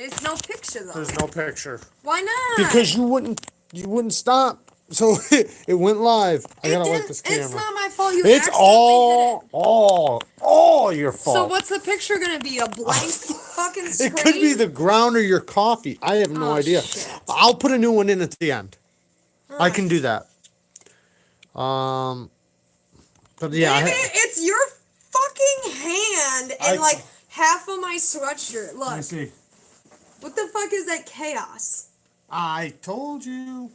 There's no picture though. There's no picture. Why not? Because you wouldn't stop. So it went live. I gotta work this camera. It's not my fault. You It's accidentally hit it. all your fault. So what's the picture gonna be? A blank fucking screen? It could be the ground or your coffee. I have no idea. Shit. I'll put a new one in at the end. All I can do that. But yeah, it's your fucking hand and like half of my sweatshirt. Look. Let me see. What the fuck is that chaos? I told you.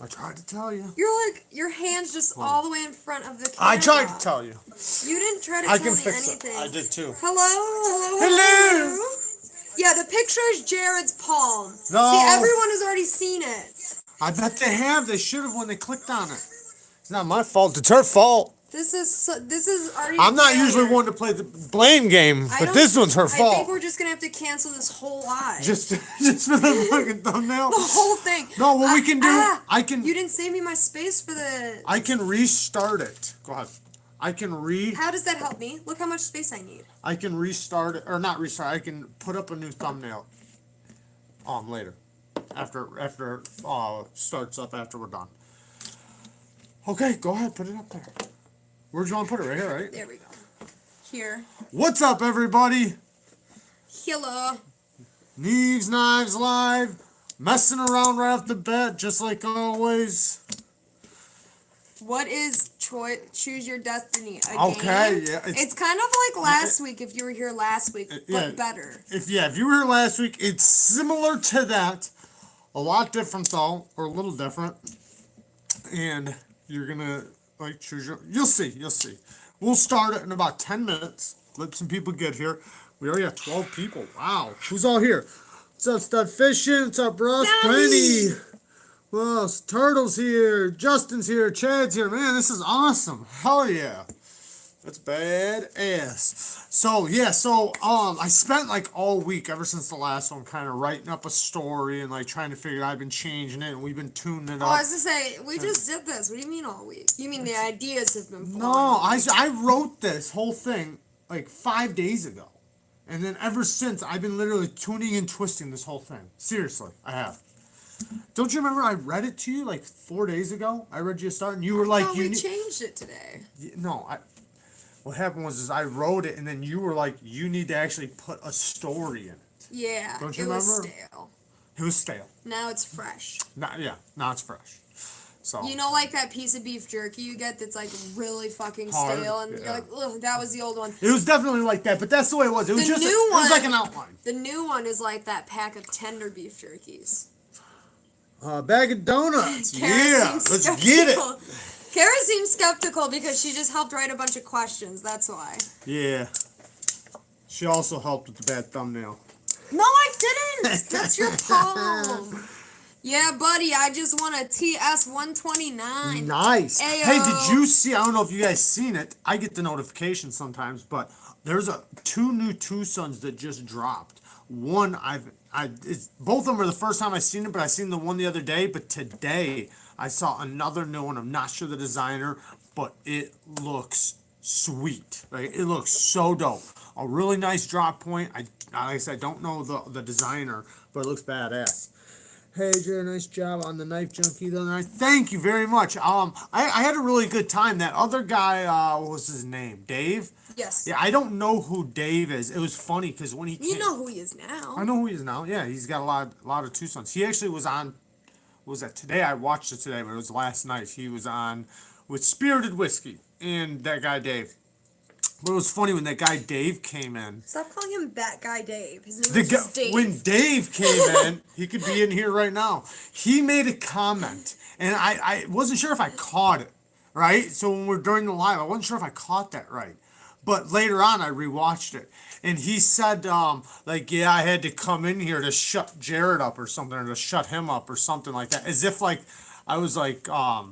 I tried to tell you. You're like, your hand's just all the way in front of the camera. I tried to tell you. You didn't try to tell me anything. I did too. Hello. Yeah, the picture is Jared's palm. No. See, everyone has already seen it. I bet they have. They should have when they clicked on it. It's not my fault. It's her fault. This is already. I'm not usually one to play the blame game, but this one's her fault. I think we're just gonna have to cancel this whole live. Just for the fucking thumbnail. The whole thing. No, what we can do, I can. You didn't save me my space for the. I can restart it. Go ahead. How does that help me? Look how much space I need. I can restart it, or not restart. I can put up a new thumbnail. Later, after starts up after we're done. Okay, go ahead, put it up there. Where'd you want to put it? Right here, right? There we go. Here. What's up, everybody? Hello. Neeves Knives Live. Messing around right off the bat, just like always. What is Choose Your Destiny? Okay, yeah. It's kind of like last week, if you were here last week, but better. If you were here last week, it's similar to that. A lot different, though, or a little different. And you're going to... choose your. You'll see. We'll start it in about 10 minutes. Let some people get here. We already have 12 people. Wow. Who's all here? What's up, Stud Fishing? What's up, Russ? Penny. Who else? Turtle's here. Justin's here. Chad's here. Man, this is awesome. Hell yeah. That's badass. So I spent like all week ever since the last one kind of writing up a story and like trying to figure it. I've been changing it and we've been tuning it up. I was to say, we just did this. What do you mean all week? You mean the ideas have been flowing? No, I wrote this whole thing like 5 days ago. And then ever since, I've been literally tuning and twisting this whole thing. Seriously, I have. Don't you remember I read it to you like 4 days ago? I read you a start and you were like... we changed it today. No, what happened was I wrote it and then you were like, you need to actually put a story in it. Yeah, Don't you it remember? Was stale. It was stale. Now it's fresh. Now it's fresh. So you know, like that piece of beef jerky you get that's like really fucking stale, and you're like, ugh, that was the old one. It was definitely like that, but that's the way it was. It was it was like an outline. The new one is like that pack of tender beef jerkies. Bag of donuts. Yeah, let's get it. Kara seems skeptical because she just helped write a bunch of questions. That's why. Yeah. She also helped with the bad thumbnail. No, I didn't. That's your palm. Yeah, buddy, I just won a TS-129. Nice. Ayo. Hey, did you see, I don't know if you guys seen it. I get the notification sometimes, but there's two new Tucsons that just dropped. One, both of them are the first time I've seen it, but I seen the one the other day. But today, I saw another new one. I'm not sure the designer, but it looks sweet. Like, it looks so dope. A really nice drop point. Like I said, I don't know the designer, but it looks badass. Hey, Jared, nice job on the Knife Junkie the other night. Thank you very much. I had a really good time. That other guy, what was his name? Dave? Yes. Yeah, I don't know who Dave is. It was funny because when he came... You know who he is now. I know who he is now. Yeah, he's got a lot of Tucsons. He actually was on... What was that? Today? I watched it today, but it was last night. He was on with Spirited Whiskey and that guy Dave. But it was funny when that guy Dave came in. Stop calling him that guy Dave. His name is just Dave. When Dave came in, he could be in here right now. He made a comment, and I wasn't sure if I caught it, right? So when we're during the live, I wasn't sure if I caught that right. But later on, I rewatched it, and he said, yeah, I had to come in here to shut Jared up or something, or to shut him up or something like that, as if like I was like, I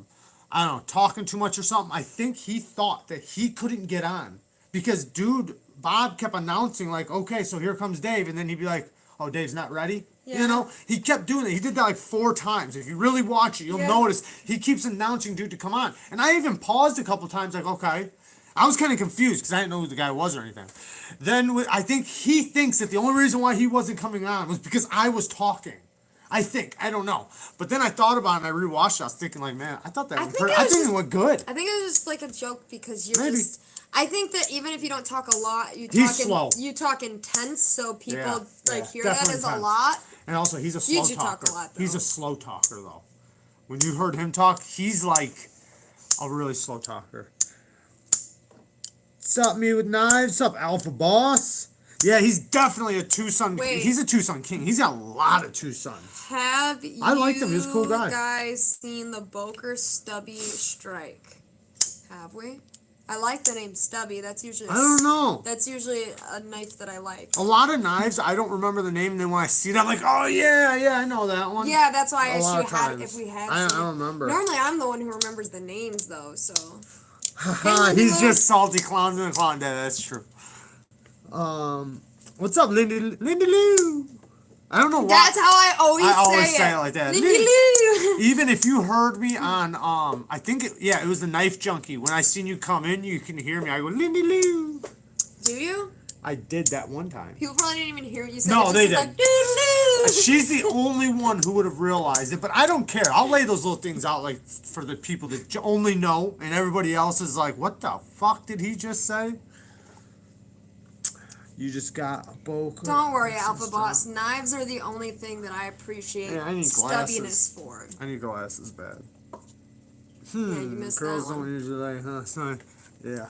don't know, talking too much or something. I think he thought that he couldn't get on. Because, dude, Bob kept announcing, like, okay, so here comes Dave. And then he'd be like, oh, Dave's not ready? Yeah. You know? He kept doing it. He did that, like, 4 times. If you really watch it, you'll notice he keeps announcing dude to come on. And I even paused a couple times, like, okay. I was kind of confused because I didn't know who the guy was or anything. Then I think he thinks that the only reason why he wasn't coming on was because I was talking. I think. I don't know. But then I thought about it and I rewatched it. I was thinking like, man, I thought that I went think I think it went good. I think it was just like a joke because you're Maybe. just. I think that even if you don't talk a lot, He's slow. You talk intense, so people hear that definitely as intense. a lot. And also, he's a slow Usually talker. talk a lot, though. He's a slow talker, though. When you heard him talk, he's like a really slow talker. What's up, me with knives? What's up, Alpha Boss? Yeah, he's definitely a two-son. Wait. He's a two-son king. He's got a lot of two sons. Have I liked him. He was a cool guy. guys seen the Boker Stubby Strike? Have we? I like the name Stubby. That's usually I don't know. That's usually a knife that I like. A lot of knives, I don't remember the name, and then when I see it, I'm like, oh, yeah, I know that one. Yeah, that's why A lot of if times. we had I seen don't remember. Normally, I'm the one who remembers the names, though, so. He's just salty clowns in a clown day. That's true. What's up, Lindy Lou? I don't know why. That's how I always say it like that. Lindy Lou. Even if you heard me on, I think it was the Knife Junkie. When I seen you come in, you can hear me. I go, Lindy Lou. Do you? I did that one time. People probably didn't even hear what you said. No, they didn't. didn't. Like, She's the only one who would have realized it, but I don't care. I'll lay those little things out like for the people that only know, and everybody else is like, "What the fuck did he just say?" You just got a Boker. Don't worry, Alpha Boss. Knives are the only thing that I appreciate Yeah, I need stubbiness glasses. for. I need glasses bad. Yeah, you missed Girls that don't one. usually like, huh? So, yeah.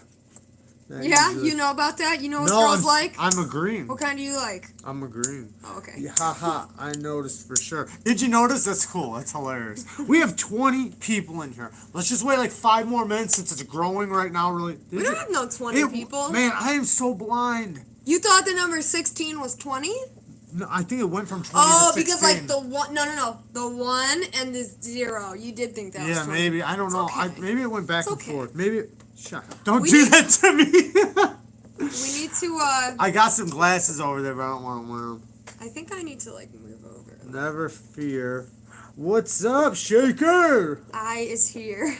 Yeah, usually- you know about that? You know what No, girls like? I'm agreeing. What kind do you like? I'm agreeing. Oh, okay. Yeah, haha, I noticed for sure. Did you notice? That's cool. That's hilarious. We have 20 people in here. Let's just wait like 5 more minutes since it's growing right now. Really. We don't have no 20 people. Man, I am so blind. You thought the number 16 was 20? No, I think it went from 20 Oh, to 16. because like the one, no. The 1 and the 0. You did think that was Yeah, 20. maybe. I don't It's know. okay. Maybe it went back It's and okay. forth. Maybe. Shut up. Don't We do need- that to me. We need to, I got some glasses over there, but I don't want to wear them. I think I need to like move over. Never fear. What's up, Shaker? I is here.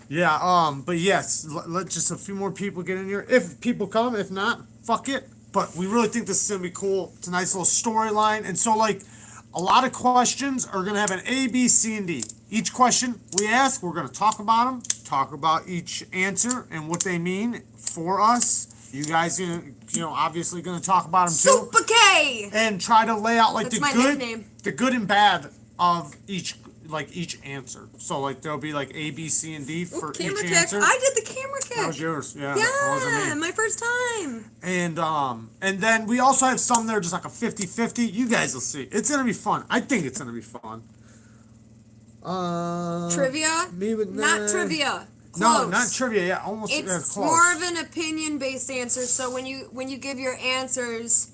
Yeah, but yes, let just a few more people get in here. If people come, if not, fuck it. But we really think this is gonna be cool. It's a nice little storyline, and so like a lot of questions are gonna have an A, B, C, and D. Each question we ask, we're gonna talk about them, talk about each answer and what they mean for us. You guys, obviously gonna talk about them too, Super K! and try to lay out like That's the my good, nickname. the good and bad of each answer. So like there'll be like A, B, C, and D for Camera each kick. answer. I did the camera kick. That was yours, yeah. That wasn't Yeah, me. my first time. And then we also have some that are just like a 50-50. You guys will see. It's gonna be fun. I think it's gonna be fun. Trivia? Me with Not Neeve. trivia. No, Close. not trivia. Yeah, almost. It's close. more of an opinion-based answer. So when you give your answers,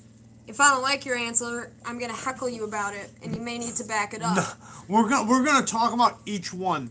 if I don't like your answer, I'm gonna heckle you about it, and you may need to back it up. No, we're gonna talk about each one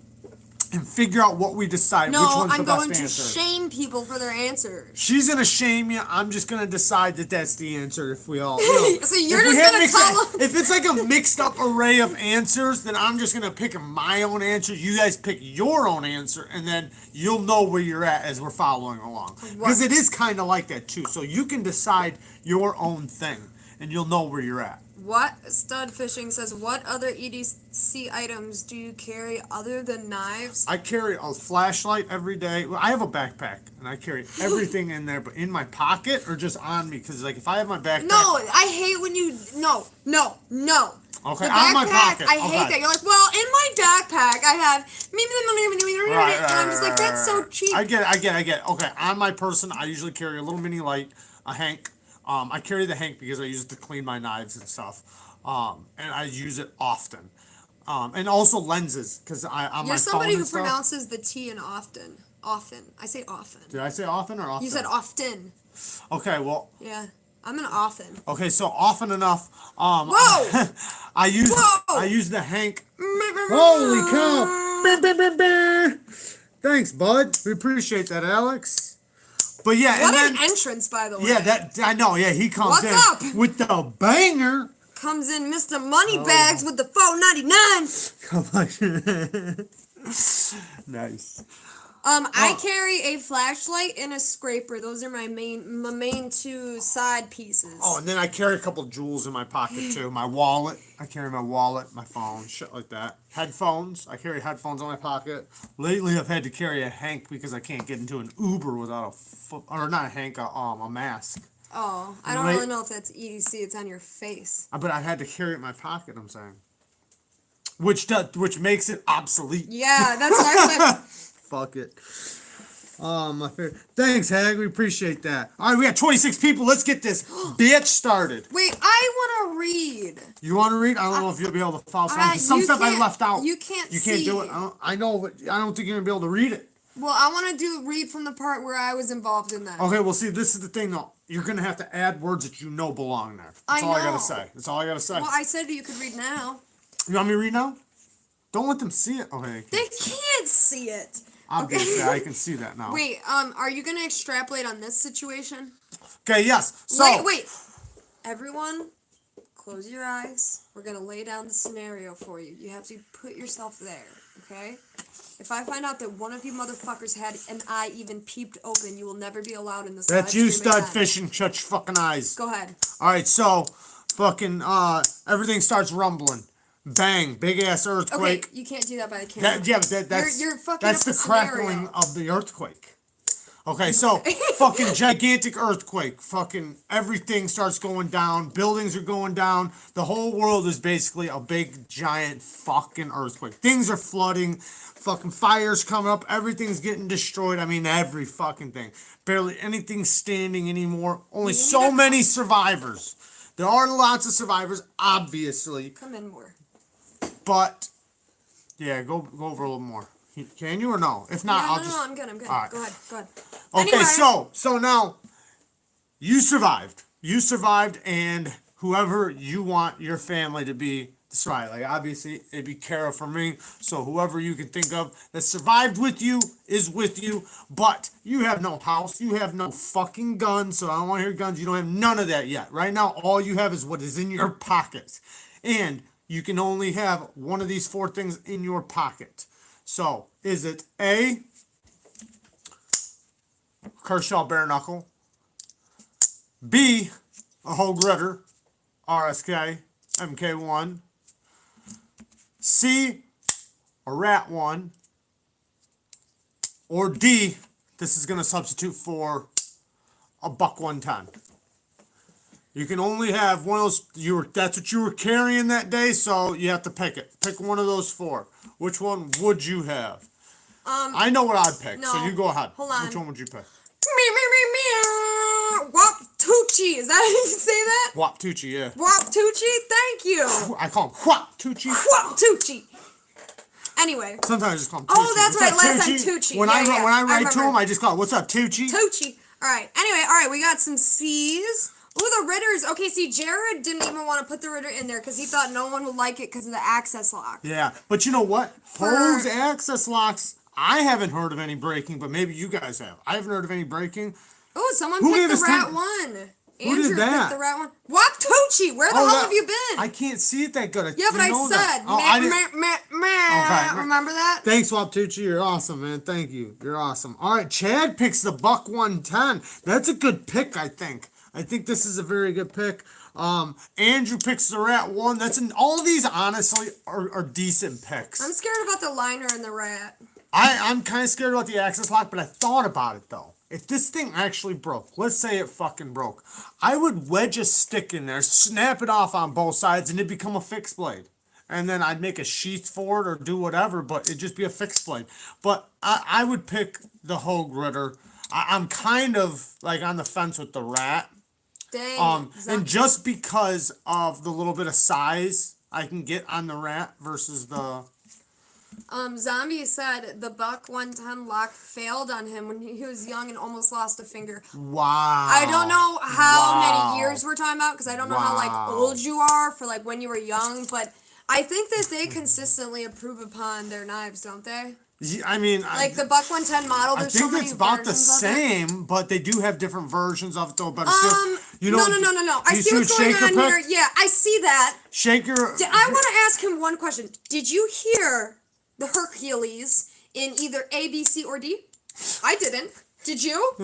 and figure out what we decide. No, which one's I'm the best going to answer. shame people for their answers. She's gonna shame you. I'm just gonna decide that that's the answer. If we all, So you're if we just have gonna tell them. If it's like a mixed up array of answers, then I'm just gonna pick my own answer. You guys pick your own answer, and then you'll know where you're at as we're following along. Because it is kind of like that too. So you can decide your own thing, and you'll know where you're at. What Stud Fishing says, what other EDC items do you carry other than knives? I carry a flashlight every day. Well, I have a backpack, and I carry everything in there, but in my pocket or just on me. Because like if I have my backpack. No, I hate when you no. Okay, The on my backpack, pocket. I hate that. You're like, well, in my backpack, I have and I'm just like, that's so cheap. I get it. Okay, on my person, I usually carry a little mini light, a Hank. I carry the Hank because I use it to clean my knives and stuff, and I use it often. And also lenses because on my You're phone somebody who and stuff. pronounces the T in often. Often. I say often. Did I say often or often? You said often. Okay, well. Yeah, I'm an often. Okay, so often enough. Whoa! I use the Hank. Holy cow! Thanks, bud. We appreciate that, Alex. But yeah, What and an then entrance, by the way. yeah, that I know. Yeah, he comes What's in up? with the banger. Comes in Mr. Moneybags with the $4.99. Come on. Nice. I carry a flashlight and a scraper. Those are my main two side pieces. Oh, and then I carry a couple jewels in my pocket too. My wallet. I carry my wallet, my phone, shit like that. Headphones. I carry headphones in my pocket. Lately, I've had to carry a Hank because I can't get into an Uber without or not a Hank, a mask. Oh, I don't really know if that's EDC. It's on your face. But I had to carry it in my pocket. I'm saying, which makes it obsolete. Yeah, that's what I said. Fuck it. My favorite. Thanks, Hag. We appreciate that. All right, we got 26 people. Let's get this bitch started. Wait, I want to read. You want to read? I don't know if you'll be able to follow some stuff I left out. You can't do it. I know, but I don't think you're gonna be able to read it. Well, I want to read from the part where I was involved in that. Okay. Well, see, this is the thing, though. You're gonna have to add words that you know belong there. That's all I gotta say. That's all I gotta say. Well, I said you could read now. You want me to read now? Don't let them see it. Okay. They can't see it. Obviously, I can see that now. Wait, are you gonna extrapolate on this situation? Okay, yes. So Wait. Everyone, close your eyes. We're gonna lay down the scenario for you. You have to put yourself there, okay? If I find out that one of you motherfuckers had an eye even peeped open, you will never be allowed in this. That's you, stud fishing. Shut your fucking eyes. Go ahead. All right, so fucking everything starts rumbling. Bang! Big ass earthquake. Okay, you can't do that by the camera. But that's you're fucking that's up the crackling of the earthquake. Okay, so fucking gigantic earthquake. Fucking everything starts going down. Buildings are going down. The whole world is basically a big giant fucking earthquake. Things are flooding. Fucking fires coming up. Everything's getting destroyed. I mean, every fucking thing. Barely anything standing anymore. Only so many survivors. There aren't lots of survivors, obviously. Come in more. But yeah, go over a little more. Can you or no? If not, I'll just. No, I'm good. All right. Go ahead. Okay, anyway. so now you survived. You survived, and whoever you want your family to be survived. Like obviously, it'd be Kara for me. So whoever you can think of that survived with you is with you. But you have no house. You have no fucking guns. So I don't want to hear guns. You don't have none of that yet. Right now, all you have is what is in your pockets, and you can only have one of these four things in your pocket. So, is it A, Kershaw bare knuckle, B, a Hogue Ritter, RSK, MK1, C, a Rat 1, or D, this is going to substitute for a Buck 110. You can only have one of those. That's what you were carrying that day, so you have to pick it. Pick one of those four. Which one would you have? I know what I'd pick, so you go ahead. Hold on. Which one would you pick? Waptucci. Is that how you say that? Waptucci, yeah. Waptucci. Thank you. I call him Waptucci. Waptucci. Anyway. Sometimes I just call him Tucci. Oh, that's right. Last time Tucci. When I write to him, I just call him, what's up, Tucci? Tucci. All right. Anyway, we got some C's. Oh, the Ritters. Okay, see, Jared didn't even want to put the Ritter in there because he thought no one would like it because of the access lock. Yeah, but you know what? Hogue's access locks, I haven't heard of any breaking, but maybe you guys have. I haven't heard of any breaking. Oh, someone picked the Rat 1. Who did that? Picked the Rat 1. Waptucci, where the hell have you been? I can't see it that good. Yeah, but I said. Okay. Remember that? Thanks, Waptucci. You're awesome, man. Thank you. You're awesome. All right, Chad picks the Buck 110. That's a good pick, I think. I think this is a very good pick. Andrew picks the Rat 1. All these, honestly, are decent picks. I'm scared about the liner and the Rat. I'm kind of scared about the access lock, but I thought about it, though. If this thing actually broke, let's say it fucking broke, I would wedge a stick in there, snap it off on both sides, and it'd become a fixed blade. And then I'd make a sheath for it or do whatever, but it'd just be a fixed blade. But I would pick the Hogue Ritter. I'm kind of like on the fence with the Rat. Dang. And just because of the little bit of size I can get on the Rat versus the... Zombie said the Buck 110 lock failed on him when he was young and almost lost a finger. Wow. I don't know how many years we're talking about because I don't know how old you are for when you were young, but I think that they consistently improve upon their knives, don't they? Yeah, I mean, the Buck 110 model. I think it's about the same, but they do have different versions of it, though. Better still, no. I see what's going on here. Yeah, I see that. Shaker. I want to ask him one question. Did you hear the Hercules in either A, B, C, or D? I didn't. Did you?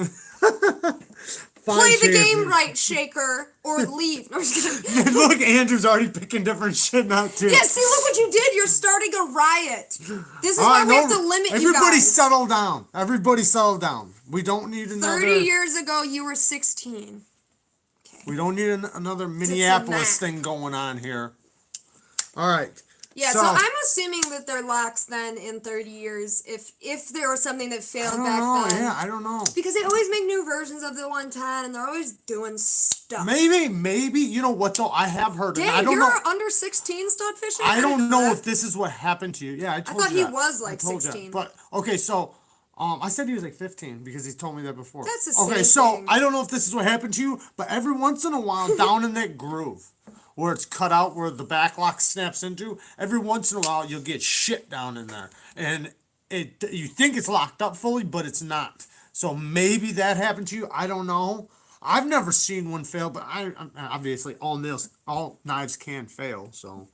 Play the game right, Shaker, or leave. No, I'm just kidding. Look, Andrew's already picking different shit now, too. Yeah, see, look what you did. You're starting a riot. This is why we have to limit you guys. Everybody settle down. Everybody settle down. We don't need another... 30 years ago, you were 16. Okay. We don't need another Minneapolis thing going on here. All right. Yeah, so I'm assuming that they're lax then in 30 years if there was something that failed back then. Yeah, I don't know. Because they always make new versions of the 110 and they're always doing stuff. Maybe. You know what though? I have heard. Dang, I don't you're know. Under 16 stud fishing? I don't know if this is what happened to you. Yeah, I told you. I thought he was like 16. But okay, so I said he was like 15 because he told me that before. That's the same Okay, so thing. I don't know if this is what happened to you, but every once in a while down in that groove where it's cut out, where the back lock snaps into, every once in a while you'll get shit down in there. And you think it's locked up fully, but it's not. So maybe that happened to you. I don't know. I've never seen one fail, but I obviously all knives can fail, so.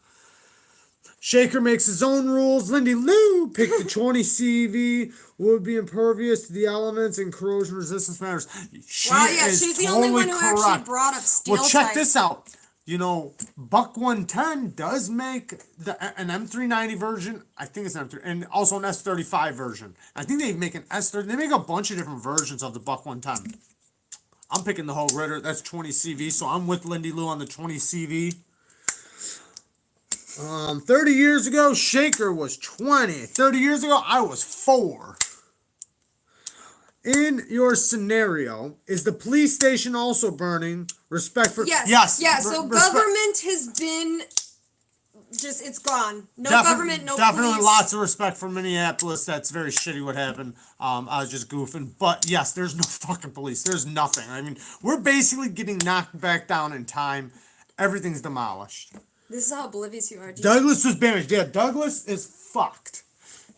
Shaker makes his own rules. Lindy Lou picked the 20 CV, would be impervious to the elements and corrosion resistance matters. She's the only one who actually brought up steel Well, check type. this out. You know, Buck 110 does make an M390 version. I think it's an M3, and also an S35 version. I think they make an S30. They make a bunch of different versions of the Buck 110. I'm picking the whole Ritter. That's 20 CV, so I'm with Lindy Lou on the 20 CV. 30 years ago, Shaker was 20. 30 years ago, I was 4. In your scenario, is the police station also burning? Respect for... Yes. Yeah, so government has been... it's gone. No government, no definitely police. Lots of respect for Minneapolis. That's very shitty what happened. I was just goofing. But yes, there's no fucking police. There's nothing. I mean, we're basically getting knocked back down in time. Everything's demolished. This is how oblivious you are. Douglas was banished. Yeah, Douglas is fucked.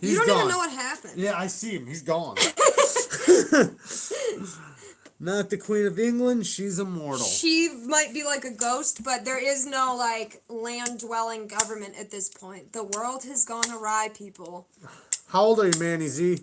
You don't even know what happened. Yeah, I see him. He's gone. Not the Queen of England. She's immortal. She might be like a ghost, but there is no, like, land-dwelling government at this point. The world has gone awry, people. How old are you, Manny Z?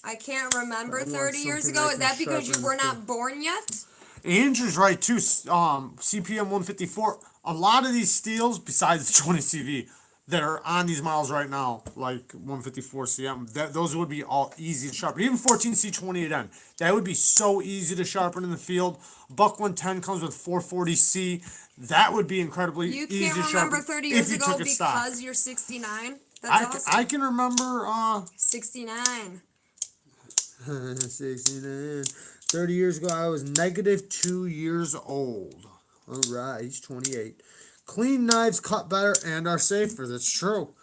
I can't remember 30 years ago. Is that because you were not born yet? Andrew's right, too. CPM 154. A lot of these steels, besides the 20 CV, that are on these models right now, like 154 CM, those would be all easy to sharpen. Even 14C28N, that would be so easy to sharpen in the field. Buck 110 comes with 440C. That would be incredibly easy to sharpen. You can't remember 30 years ago because you're 69? That's awesome. I can remember... 69. 69. 30 years ago, I was negative 2 years old. All right, he's 28. Clean knives cut better and are safer. That's true.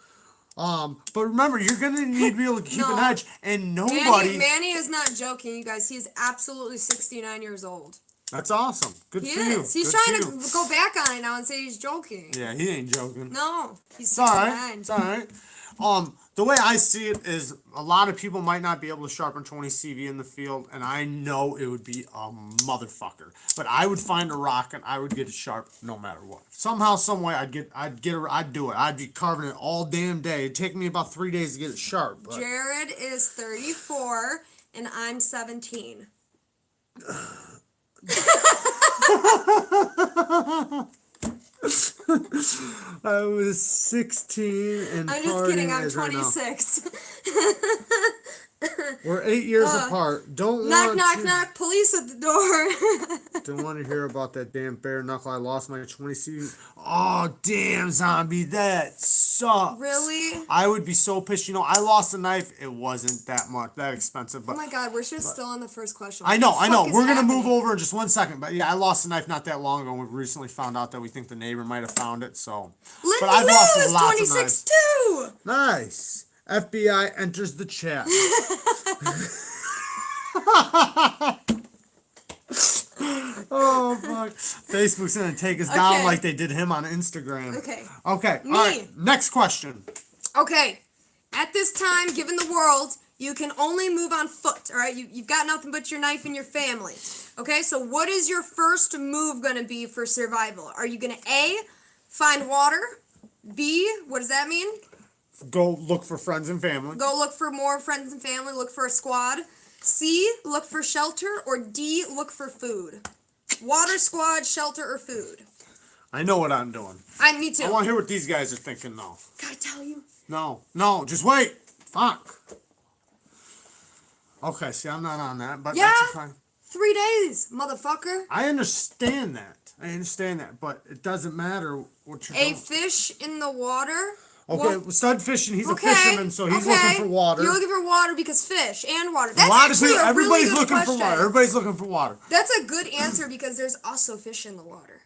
But remember, you're going to need to be able to keep an edge. And nobody... Manny is not joking, you guys. He is absolutely 69 years old. That's awesome. Good for you. He is. He's trying to go back on it now and say he's joking. Yeah, he ain't joking. No, he's 69. It's all right. The way I see it is a lot of people might not be able to sharpen 20 CV in the field, and I know it would be a motherfucker. But I would find a rock and I would get it sharp no matter what. Somehow, some way, I'd do it. I'd be carving it all damn day. It'd take me about 3 days to get it sharp. But. Jared is 34 and I'm 17. I was 16 and I'm just kidding, I'm 26. We're 8 years apart. Knock, police at the door. Don't want to hear about that damn bare knuckle. I lost my 20 CV. Oh, damn, zombie, that sucks. Really? I would be so pissed. You know, I lost a knife. It wasn't that expensive. But oh my god, we're just still on the first question. I know. We're going to move over in just 1 second. But yeah, I lost a knife not that long ago. We recently found out that we think the neighbor might have found it. So, Lindy but I've lost Lou is lots 26 of knives. too. Nice. FBI enters the chat. Oh, fuck. Facebook's going to take us down like they did him on Instagram. Okay. All right. Next question. Okay. At this time, given the world, you can only move on foot, all right? You've got nothing but your knife and your family. Okay, so what is your first move going to be for survival? Are you going to A, find water? B, what does that mean? Go look for friends and family. Go look for more friends and family. Look for a squad. C, look for shelter. Or D, look for food. Water, squad, shelter, or food. I know what I'm doing. Me too. I want to hear what these guys are thinking, though. Can I tell you? No, just wait. Fuck. Okay, see, I'm not on that, but Yeah. that's fine. 3 days, motherfucker. I understand that, but it doesn't matter what you're doing. A fish in the water. Okay, Well, stud fishing. He's a fisherman, so he's okay. looking for water. You're looking for water because fish and water. That's a lot of actually people, a really everybody's good looking question. for water. Everybody's looking for water. That's a good answer because there's also fish in the water.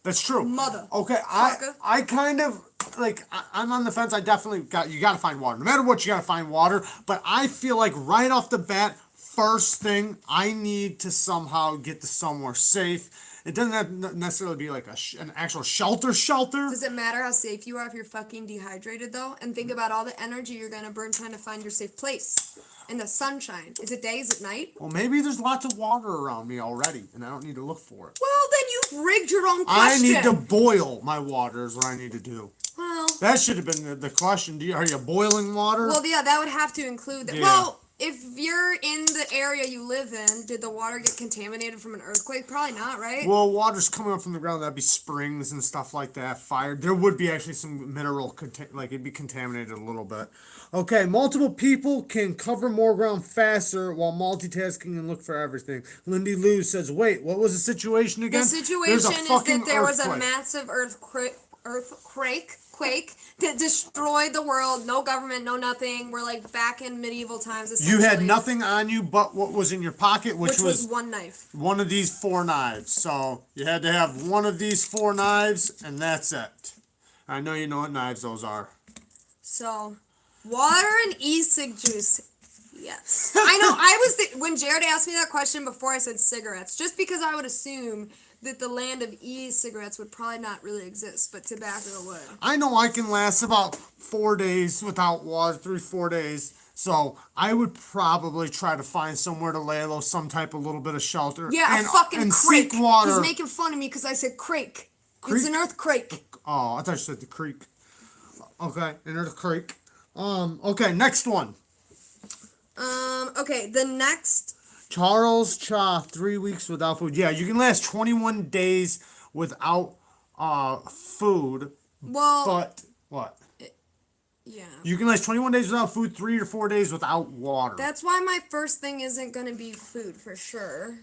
That's true. Mother. Okay, I kind of like I'm on the fence. I definitely got to find water. No matter what, you got to find water. But I feel like right off the bat, first thing I need to somehow get to somewhere safe. It doesn't have to necessarily be like an actual shelter. Does it matter how safe you are if you're fucking dehydrated though? And think about all the energy you're gonna burn trying to find your safe place. In the sunshine. Is it day? Is it night? Well, maybe there's lots of water around me already, and I don't need to look for it. Well, then you've rigged your own question. I need to boil my water is what I need to do. Well, that should have been the question. Are you boiling water? Well, yeah, that would have to include that. Yeah. Well, if you're in the area you live in, did the water get contaminated from an earthquake? Probably not, right? Well, water's coming up from the ground. That'd be springs and stuff like that. Fire. There would be actually some mineral, like it'd be contaminated a little bit. Okay, multiple people can cover more ground faster while multitasking and look for everything. Lindy Lou says, wait, what was the situation again? The situation is that there was a massive earthquake that destroyed the world. No government, no nothing. We're like back in medieval times. You had nothing on you but what was in your pocket, which was one knife. One of these 4 knives. So you had to have one of these 4 knives, and that's it. I know you know what knives those are. So, water and e-cig juice. Yes. I know. When Jared asked me that question before, I said cigarettes, just because I would assume that the land of e-cigarettes would probably not really exist, but tobacco would. I know I can last about 4 days without water, 3-4 days. So I would probably try to find somewhere to lay low, some type of little bit of shelter. Yeah, and, a fucking and creek. seek water. He's making fun of me because I said creek. It's an earthquake. Oh, I thought you said the creek. Okay, an earthquake. Okay, next one. Okay, the next. Charles Cha, 3 weeks without food. Yeah, you can last 21 days without food. Well. But what? Yeah. You can last 21 days without food, 3 or 4 days without water. That's why my first thing isn't going to be food for sure.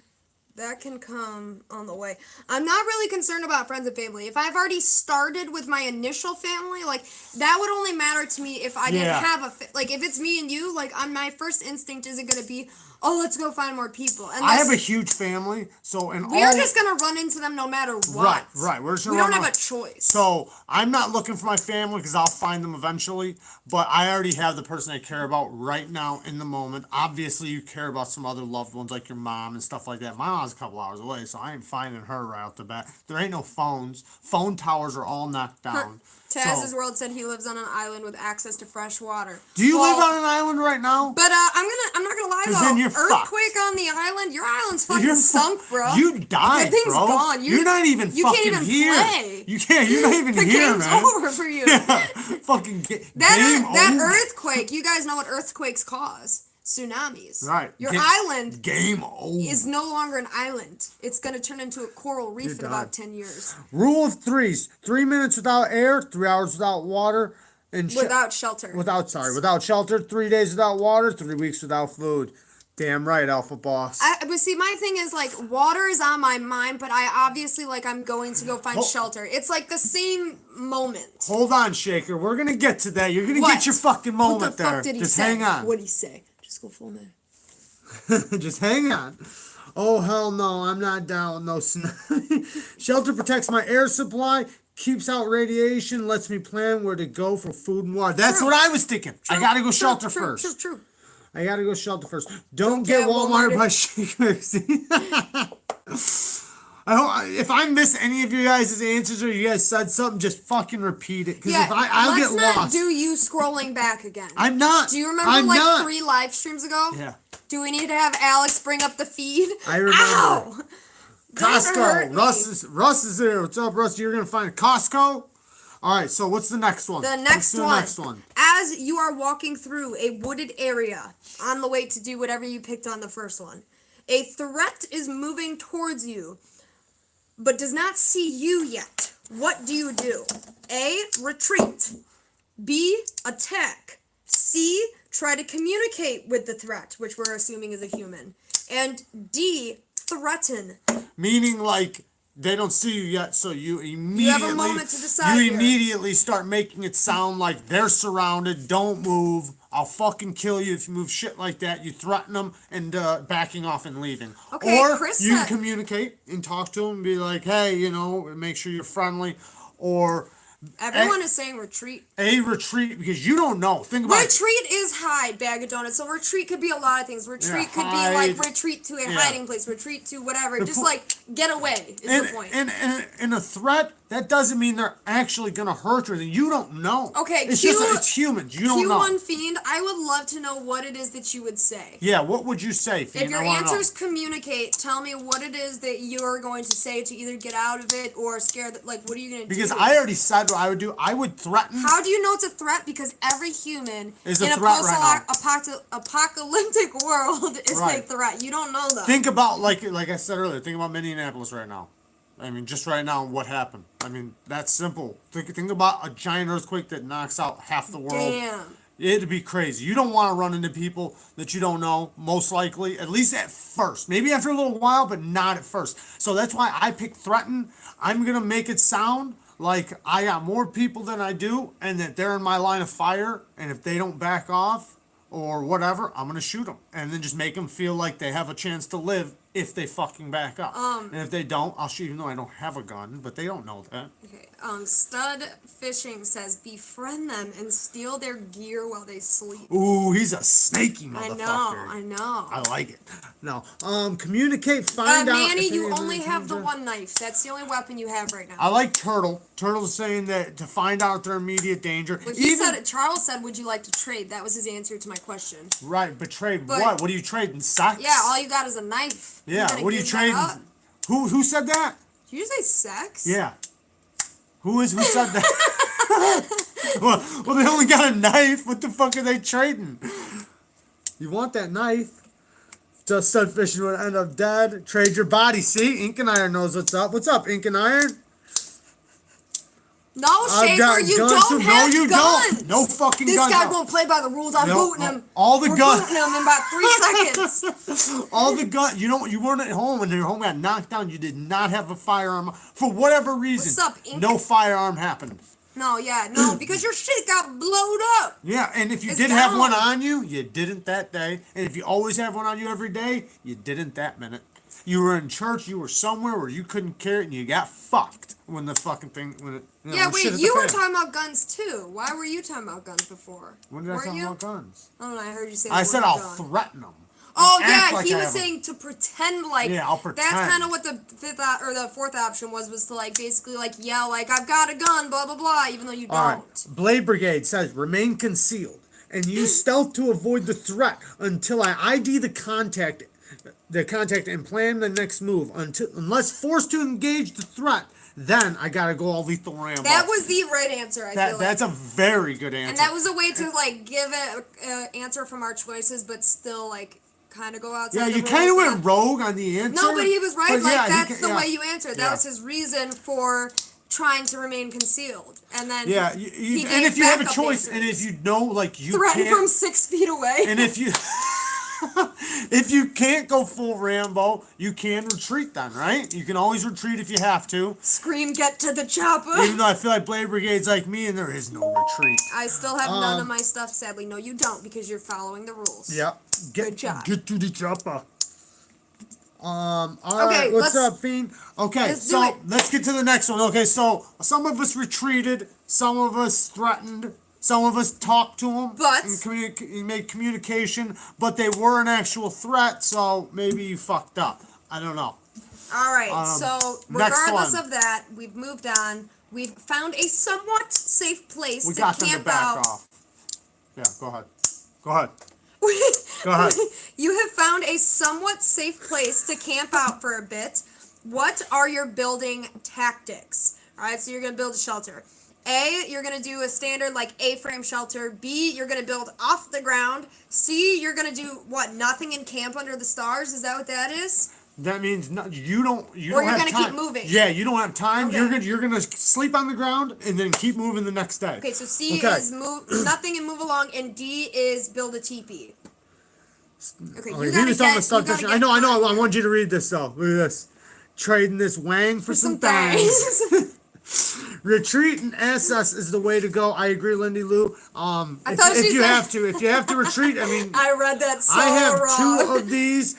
That can come on the way. I'm not really concerned about friends and family. If I've already started with my initial family, like, that would only matter to me if I didn't have like, if it's me and you, like, my first instinct isn't going to be, oh, let's go find more people. And I have a huge family, so we're just gonna run into them no matter what. Right. We don't have a choice. So I'm not looking for my family because I'll find them eventually. But I already have the person I care about right now in the moment. Obviously, you care about some other loved ones like your mom and stuff like that. My mom's a couple hours away, so I ain't finding her right off the bat. There ain't no phones. Phone towers are all knocked down. Taz's World said he lives on an island with access to fresh water. Do you live on an island right now? But I'm not gonna lie though. Then you're earthquake on the island. Your island's fucking sunk, bro. You died, that thing's bro. gone. You're not even you fucking can't even here. Play. You can't. You're not even the here, game's man. over for you. Yeah. Fucking that earthquake. You guys know what earthquakes cause. Tsunamis. Right. Your island game over. is no longer an island. It's going to turn into a coral reef in about 10 years. Rule of threes. 3 minutes without air, 3 hours without water, and without shelter. Without shelter, 3 days without water, 3 weeks without food. Damn right, Alpha Boss. But see, my thing is, like, water is on my mind, but I obviously, like, I'm going to go find shelter. It's, like, the same moment. Hold on, Shaker. We're going to get to that. You're going to get your fucking moment there. What the fuck did he say? Hang on. What'd he say? Just go full man. Just hang on. Oh, hell no. I'm not down. No shelter protects my air supply, keeps out radiation, lets me plan where to go for food and water. That's what I was thinking. I got to go shelter first. True. I got to go shelter first. Don't get Walmart by Shaker. If I miss any of you guys' answers or you guys said something, just fucking repeat it. Because I'll get lost. Let's not do you scrolling back again. I'm not. Do you remember 3 live streams ago? Yeah. Do we need to have Alex bring up the feed? I remember. Ow! Costco. Russ is there. What's up, Russ? You're going to find Costco. All right, so what's the next one? The What's next one. As you are walking through a wooded area on the way to do whatever you picked on the first one, a threat is moving towards you, but does not see you yet. What do you do? A. Retreat. B. Attack. C. Try to communicate with the threat, which we're assuming is a human. And D. Threaten. Meaning, like, they don't see you yet, so you immediately... You have a moment to decide You here. immediately start making it sound like they're surrounded, don't move, I'll fucking kill you if you move, shit like that. You threaten them and backing off and leaving. Okay, or Chris you said- can communicate and talk to them and be like, hey, you know, make sure you're friendly. Or... Everyone is saying retreat. A retreat, because you don't know. Think about it. Retreat is hide, bag of donuts. So retreat could be a lot of things. Retreat Yeah, could hide. be like retreat to a hiding place, retreat to whatever. Just like get away is the point. And a threat, that doesn't mean they're actually gonna hurt you. You don't know. Okay, it's Q- just it's humans. You don't know. Q1 Fiend, I would love to know what it is that you would say. Yeah, what would you say, Fiend? If your I wanna answers know. communicate, tell me what it is that you're going to say to either get out of it or scare. Like, what are you going to do? Because I already said what I would do. I would threaten. How do you know it's a threat? Because every human Is a in a threat right post-apocalyptic world is Right. a threat. You don't know that. Think about like I said earlier. Think about Minneapolis right now. I mean, just right now, what happened? I mean, that's simple. Think about a giant earthquake that knocks out half the world. Damn. It'd be crazy. You don't want to run into people that you don't know, most likely, at least at first. Maybe after a little while, but not at first. So that's why I picked threaten. I'm going to make it sound like I got more people than I do and that they're in my line of fire. And if they don't back off or whatever, I'm going to shoot them. And then just make them feel like they have a chance to live if they fucking back up. And if they don't, I'll shoot, even though I don't have a gun, but they don't know that. Okay. Stud Fishing says befriend them and steal their gear while they sleep. Ooh, he's a snaky motherfucker. I know. I like it. No. Communicate, find out. Manny, if you any of only these have the things are- one knife. That's the only weapon you have right now. I like Turtle. Turtle's saying that to find out their immediate danger. When he said it, Charles said, "Would you like to trade?" That was his answer to my question. Right, but trade But- what? What are you trading? Sex? Yeah, all you got is a knife. You Yeah, gotta what are you give that trading? up. Who said that? Did you say sex? Yeah. Who said that? well, they only got a knife. What the fuck are they trading? You want that knife? Just stud fishing would end up dead. Trade your body. See, Ink and Iron knows what's up. What's up, Ink and Iron? No, I've Shaver, got you guns don't too. have No, you guns. don't. No fucking This guns. guy No. won't play by the rules. I'm No, booting him. all the We're guns. booting him in about 3 seconds. All the gun, you weren't at home when your home got knocked down. You did not have a firearm for whatever reason. What's up, Ink? No firearm happened. No, because your shit got blowed up. Yeah, and if you It's did have down. one on you, you didn't that day. And if you always have one on you every day, you didn't that minute. You were in church, you were somewhere where you couldn't carry it, and you got fucked when the fucking thing when it. You know, Yeah, when shit wait, hit you the were fan. talking about guns too. Why were you talking about guns before? When did I Weren't talk you? about guns? I don't know. I heard you say. I the said word I'll gun. threaten them. Oh and act yeah, like he I was have 'em. saying to pretend like. Yeah, I'll That's pretend. kind of what the the fourth option was to like basically like yell like I've got a gun, blah blah blah, even though you don't. All right. Blade Brigade says remain concealed and use stealth to avoid the threat until I ID the contact and plan the next move. Unless forced to engage the threat, then I gotta go all lethal Rambo. That was the right answer. I feel like. That's a very good answer. And that was a way to like give an answer from our choices, but still like kind of go outside. yeah, the you rules, kind of but- went rogue on the answer. No, but he was right. But Like yeah, that's the way you answered. That Yeah. was his reason for trying to remain concealed. And then Yeah, he and gave if you have a backup choice, answers. and if you know, like you threatened can't, from 6 feet away. and if you if you can't go full Rambo, you can retreat then, right? You can always retreat if you have to. Scream, get to the chopper. Even though I feel like Blade Brigade's like me, and there is no retreat. I still have none of my stuff, sadly. No, you don't, because you're following the rules. Yep. Good job. Get to the chopper. All Okay, right, what's let's- up, Fiend? Okay, let's do so it. let's get to the next one. Okay, so some of us retreated, some of us threatened, some of us talked to them But- and made communication, but they were an actual threat, so maybe you fucked up. I don't know. All right, so regardless one. of that, we've moved on. We've found a somewhat safe place We to got them to camp back out. off. Yeah, go ahead. Go ahead. Go ahead. You have found a somewhat safe place to camp out for a bit. What are your building tactics? All right, so you're going to build a shelter. A, you're going to do a standard like A-frame shelter. B, you're going to build off the ground. C, you're going to do what? Nothing and camp under the stars? Is that what that is? That means you don't Or you're have gonna time. keep moving. Yeah, you don't have time. Okay. You're gonna sleep on the ground and then keep moving the next day. Okay, so C is move nothing and move along, and D is build a teepee. Okay, Oh, you he gotta was talking about get. stuff You gotta different. get I know. I time. want you to read this though. Look at this. Trading this wang for some things. Retreat and SS is the way to go. I agree, Lindy Lou. If you have to retreat, I mean, I read that so I have wrong. 2 of these.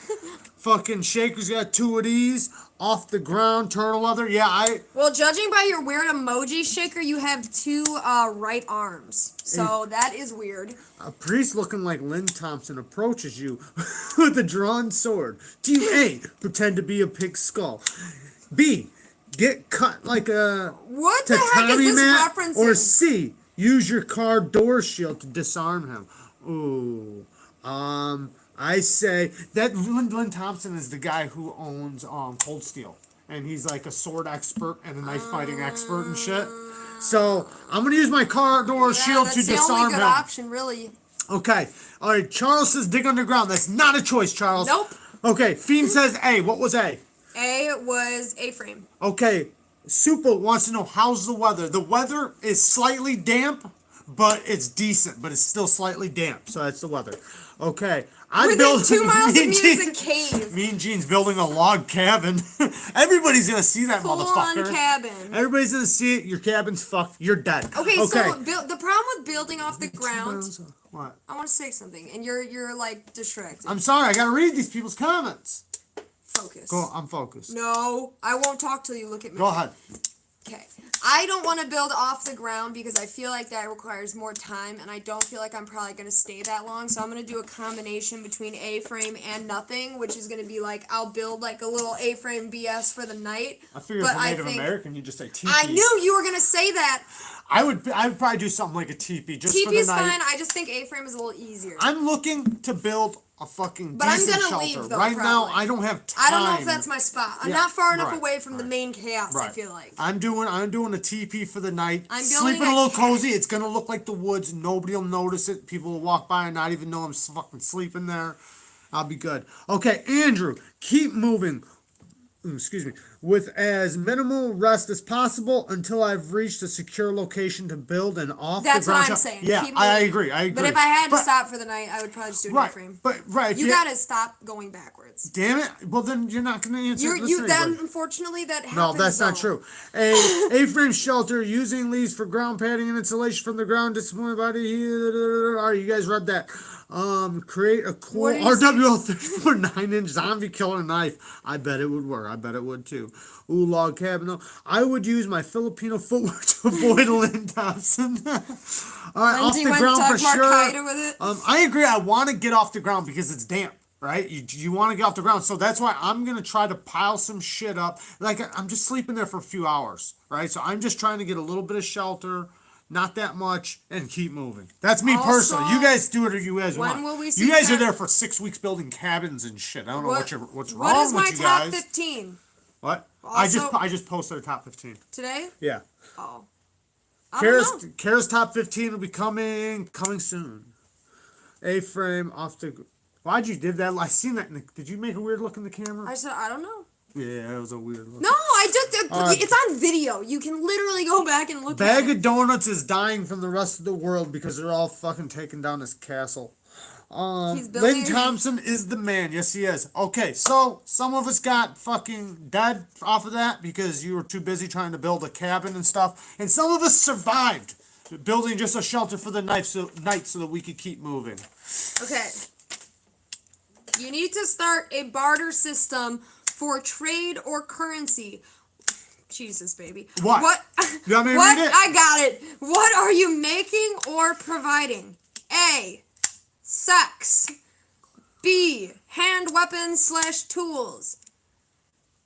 Fucking Shaker's got 2 of these. Off the ground, turtle leather. Yeah, Well, judging by your weird emoji, Shaker, you have 2 right arms. So that is weird. A priest looking like Lynn Thompson approaches you with a drawn sword. Team A, pretend to be a pig's skull. B, get cut like a What the heck is tatami this mat. referencing? Or C, use your car door shield to disarm him. Ooh, I say that Lynn Thompson is the guy who owns Cold Steel, and he's like a sword expert and a knife fighting expert and shit. So I'm gonna use my car door shield to That's the disarm only good him. option, really. Okay. All right. Charles says dig underground. That's not a choice, Charles. Nope. Okay. Fiend says A. What was A? A was A-frame. Okay. Supo wants to know how's the weather. The weather is slightly damp, but it's decent. But it's still slightly damp. So that's the weather. Okay. Within 2 miles of me Mean is a Gene's- cave. Mean Gene's building a log cabin. Everybody's gonna see that Full-on motherfucker. cabin. Everybody's gonna see it. Your cabin's fucked. You're dead. Okay, so the problem with building off the ground, What? I want to say something, and you're like distracted. I'm sorry. I gotta read these people's comments. Focus. Go. I'm focused. No, I won't talk till you look at me. Go ahead. Okay. I don't want to build off the ground because I feel like that requires more time, and I don't feel like I'm probably going to stay that long. So I'm going to do a combination between A-frame and nothing, which is going to be like I'll build like a little A-frame BS for the night. I figured but for Native American, you just say teepee. I knew you were going to say that. I would probably do something like a teepee just for the TP's night. fine. I just think A-frame is a little easier. I'm looking to build a fucking But I'm decent gonna shelter. leave, though, right now, probably. I don't have time. I don't know if that's my spot. I'm Yeah, not far enough right, away from the right. main chaos, I Right. feel like. I'm doing a teepee for the night. I'm building Sleeping a a little cabin. cozy. It's gonna look like the woods. Nobody will notice it. People will walk by and not even know I'm fucking sleeping there. I'll be good. Okay, Andrew, keep moving. Excuse me. With as minimal rest as possible until I've reached a secure location to build an off That's the ground what I'm shop. saying. Yeah, Keep I moving. agree. I agree. But if I had to But- stop for the night, I would probably just do an right, A-frame. but right, if You gotta stop going backwards. Damn it! Well, then you're not gonna answer. You this then anyway. unfortunately that happens. No, that's not though. true. A-frame shelter using leaves for ground padding and insulation from the ground. Disciplined body. All right, you guys read that. Create a cool What did you say? RWL 34 9-inch zombie killer knife. I bet it would work. I bet it would too. Ooh, log cabin. Though. I would use my Filipino footwork to avoid Lynn Thompson. All right, off Lindsay the went ground to for sure. Al-Qaeda with it. I agree. I want to get off the ground because it's damp. Right? You want to get off the ground. So that's why I'm going to try to pile some shit up. Like, I'm just sleeping there for a few hours. Right? So I'm just trying to get a little bit of shelter, not that much, and keep moving. That's me Also, personally. You guys do it or you guys when want. will we see You guys are that- there for 6 weeks building cabins and shit. I don't know what's wrong What is with my you top guys. 15 What? Also- I just posted a top 15. today? Yeah. Oh. I don't know. Kara's top 15 will be coming soon. A-frame off the. Why'd you did that? I seen that. Did you make a weird look in the camera? I said I don't know. Yeah, it was a weird look. No, I just Alright. it's on video. You can literally go back and look Bag at it. of Donuts is dying from the rest of the world because they're all fucking taking down his castle. He's building. Lynn Thompson is the man. Yes, he is. Okay, so some of us got fucking dead off of that because you were too busy trying to build a cabin and stuff, and some of us survived building just a shelter for the night so that we could keep moving. Okay. You need to start a barter system for trade or currency. Jesus, baby. What? What? You want me to what? read it? I got it. What are you making or providing? A. Sex. B. Hand weapons / tools.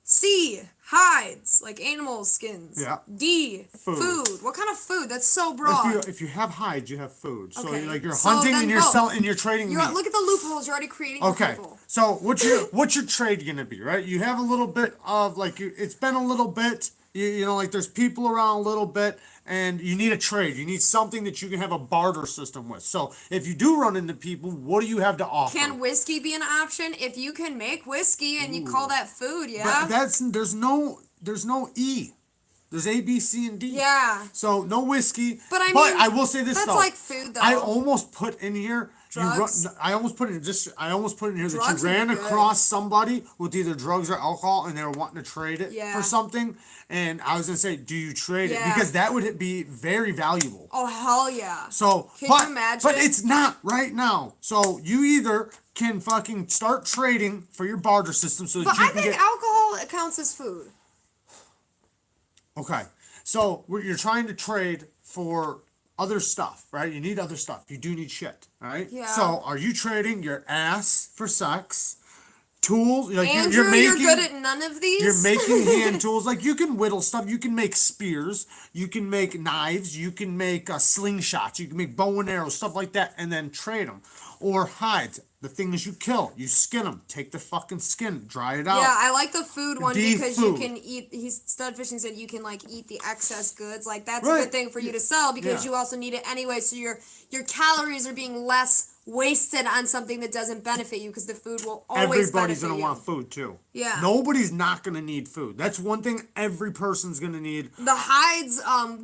C. Hides, like animal skins. Yeah. D. Food. What kind of food? That's so broad. If you have hides, you have food. So Okay. like you're So hunting then and you're both. selling and you're trading meat. Look at the loopholes. You're already creating Okay, the loophole. so what's your trade gonna be, right? You have a little bit of it's been a little bit. you know, like there's people around a little bit, and you need a trade. You need something that you can have a barter system with. So if you do run into people, what do you have to offer? Can whiskey be an option? If you can make whiskey and you call that food, yeah. But there's no E. There's A, B, C, and D. Yeah. So no whiskey. But I will say this that's though. like food though. I almost put in here. Drugs? I almost put in here that Drugs you would ran be good. across somebody with either drugs or alcohol, and they were wanting to trade it Yeah. for something. And I was gonna say, do you trade it? Yeah. Because that would be very valuable. Oh hell yeah. So, Can but, you imagine? But it's not right now. So you either can fucking start trading for your barter system so that But you I can think get. alcohol counts as food. Okay, so you're trying to trade for other stuff, right? You need other stuff. You do need shit, right? Yeah. So are you trading your ass for sex? Tools? Like Andrew, you're making, good at none of these. You're making hand tools. Like you can whittle stuff. You can make spears. You can make knives. You can make slingshots. You can make bow and arrows, stuff like that, and then trade them. Or hides. The things you kill, you skin them. Take the fucking skin, dry it out. Yeah, I like the food one because food. you can eat. Stud Fishing said you can like eat the excess goods. Like that's Right. a good thing for you to sell because Yeah. you also need it anyway. So your calories are being less wasted on something that doesn't benefit you because the food will always Everybody's benefit gonna you. want food too. Yeah. Nobody's not gonna need food. That's one thing every person's gonna need. The hides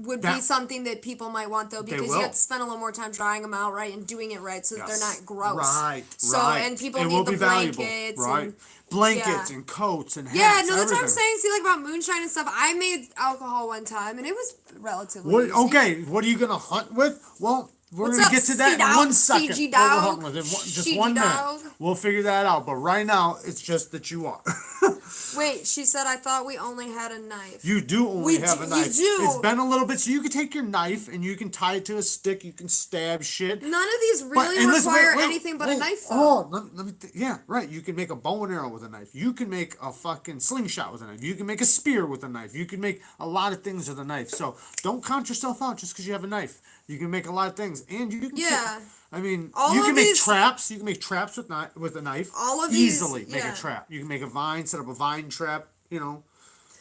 would be That- something that people might want though because will. you have to spend a little more time drying them out right and doing it right so that they're Yes. not gross. Right. So right. and people It will need the be valuable, blankets right? and Blankets yeah. and coats and hats. yeah, no, that's what I'm everything. saying. See, like about moonshine and stuff. I made alcohol one time, and it was relatively What, easy. okay, what are you gonna hunt with? Well, we're What's gonna up, get to that in C-Dog? 1 second. CG What we're Dog? hunting with in just CG 1 minute. Dog? We'll figure that out. But right now, it's just that you are. Wait, she said I thought we only had a knife. You do only We have do- a you knife. do. It's been a little bit, so you can take your knife and you can tie it to a stick. You can stab shit. None of these really and listen, require wait, anything but a wait. knife, though. Oh, let me yeah, right. You can make a bow and arrow with a knife. You can make a fucking slingshot with a knife. You can make a spear with a knife. You can make a lot of things with a knife. So don't count yourself out just because you have a knife. You can make a lot of things, and you can. Yeah. I mean, All you of can make these- traps. You can make traps with a knife. All of these- easily make yeah. a trap. You can make a vine, set up a vine trap. You know.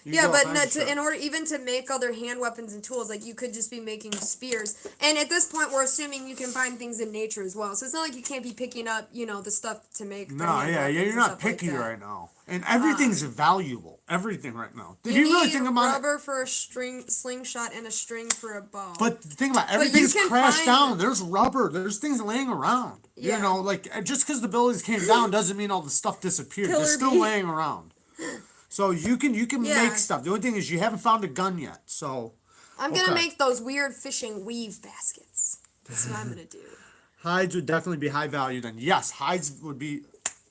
You Yeah, can do all but kinds no, of shit. in order even to make other hand weapons and tools, like you could just be making spears. And at this point, we're assuming you can find things in nature as well. So it's not like you can't be picking up, the stuff to make. the No, hand yeah, weapons you're and not stuff like picky that. right now, and everything's valuable. Everything right now. If You you really need think about it. rubber for a slingshot and a string for a bow. But think about it, you everything's can crashed find- down. There's rubber. There's things laying around. Yeah. You know, like just because the buildings came down doesn't mean all the stuff disappeared. They're Killer still bee. laying around. So you can Yeah. make stuff. The only thing is you haven't found a gun yet. So I'm gonna okay. make those weird fishing weave baskets. That's what I'm gonna do. hides would definitely be high value. Then yes, hides would be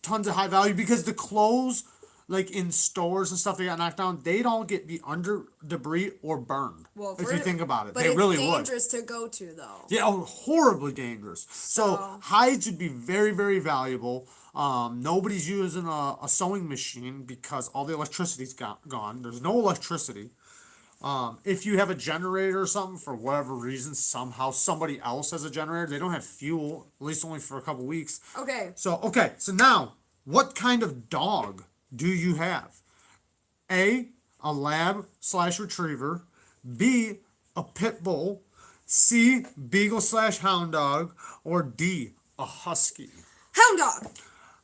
tons of high value because the clothes, like in stores and stuff, that got knocked down, they'd all be under debris or burned. Well, if you think about it, but they it's really would. dangerous to go to though. Yeah, horribly dangerous. So hides would be very, very valuable. Nobody's using a sewing machine because all the electricity's gone. There's no electricity. If you have a generator or something, for whatever reason, somehow somebody else has a generator. They don't have fuel, at least only for a couple weeks. Okay. So now, what kind of dog do you have? A lab/retriever. B, a pit bull. C, beagle/hound dog. Or D, a husky. Hound dog.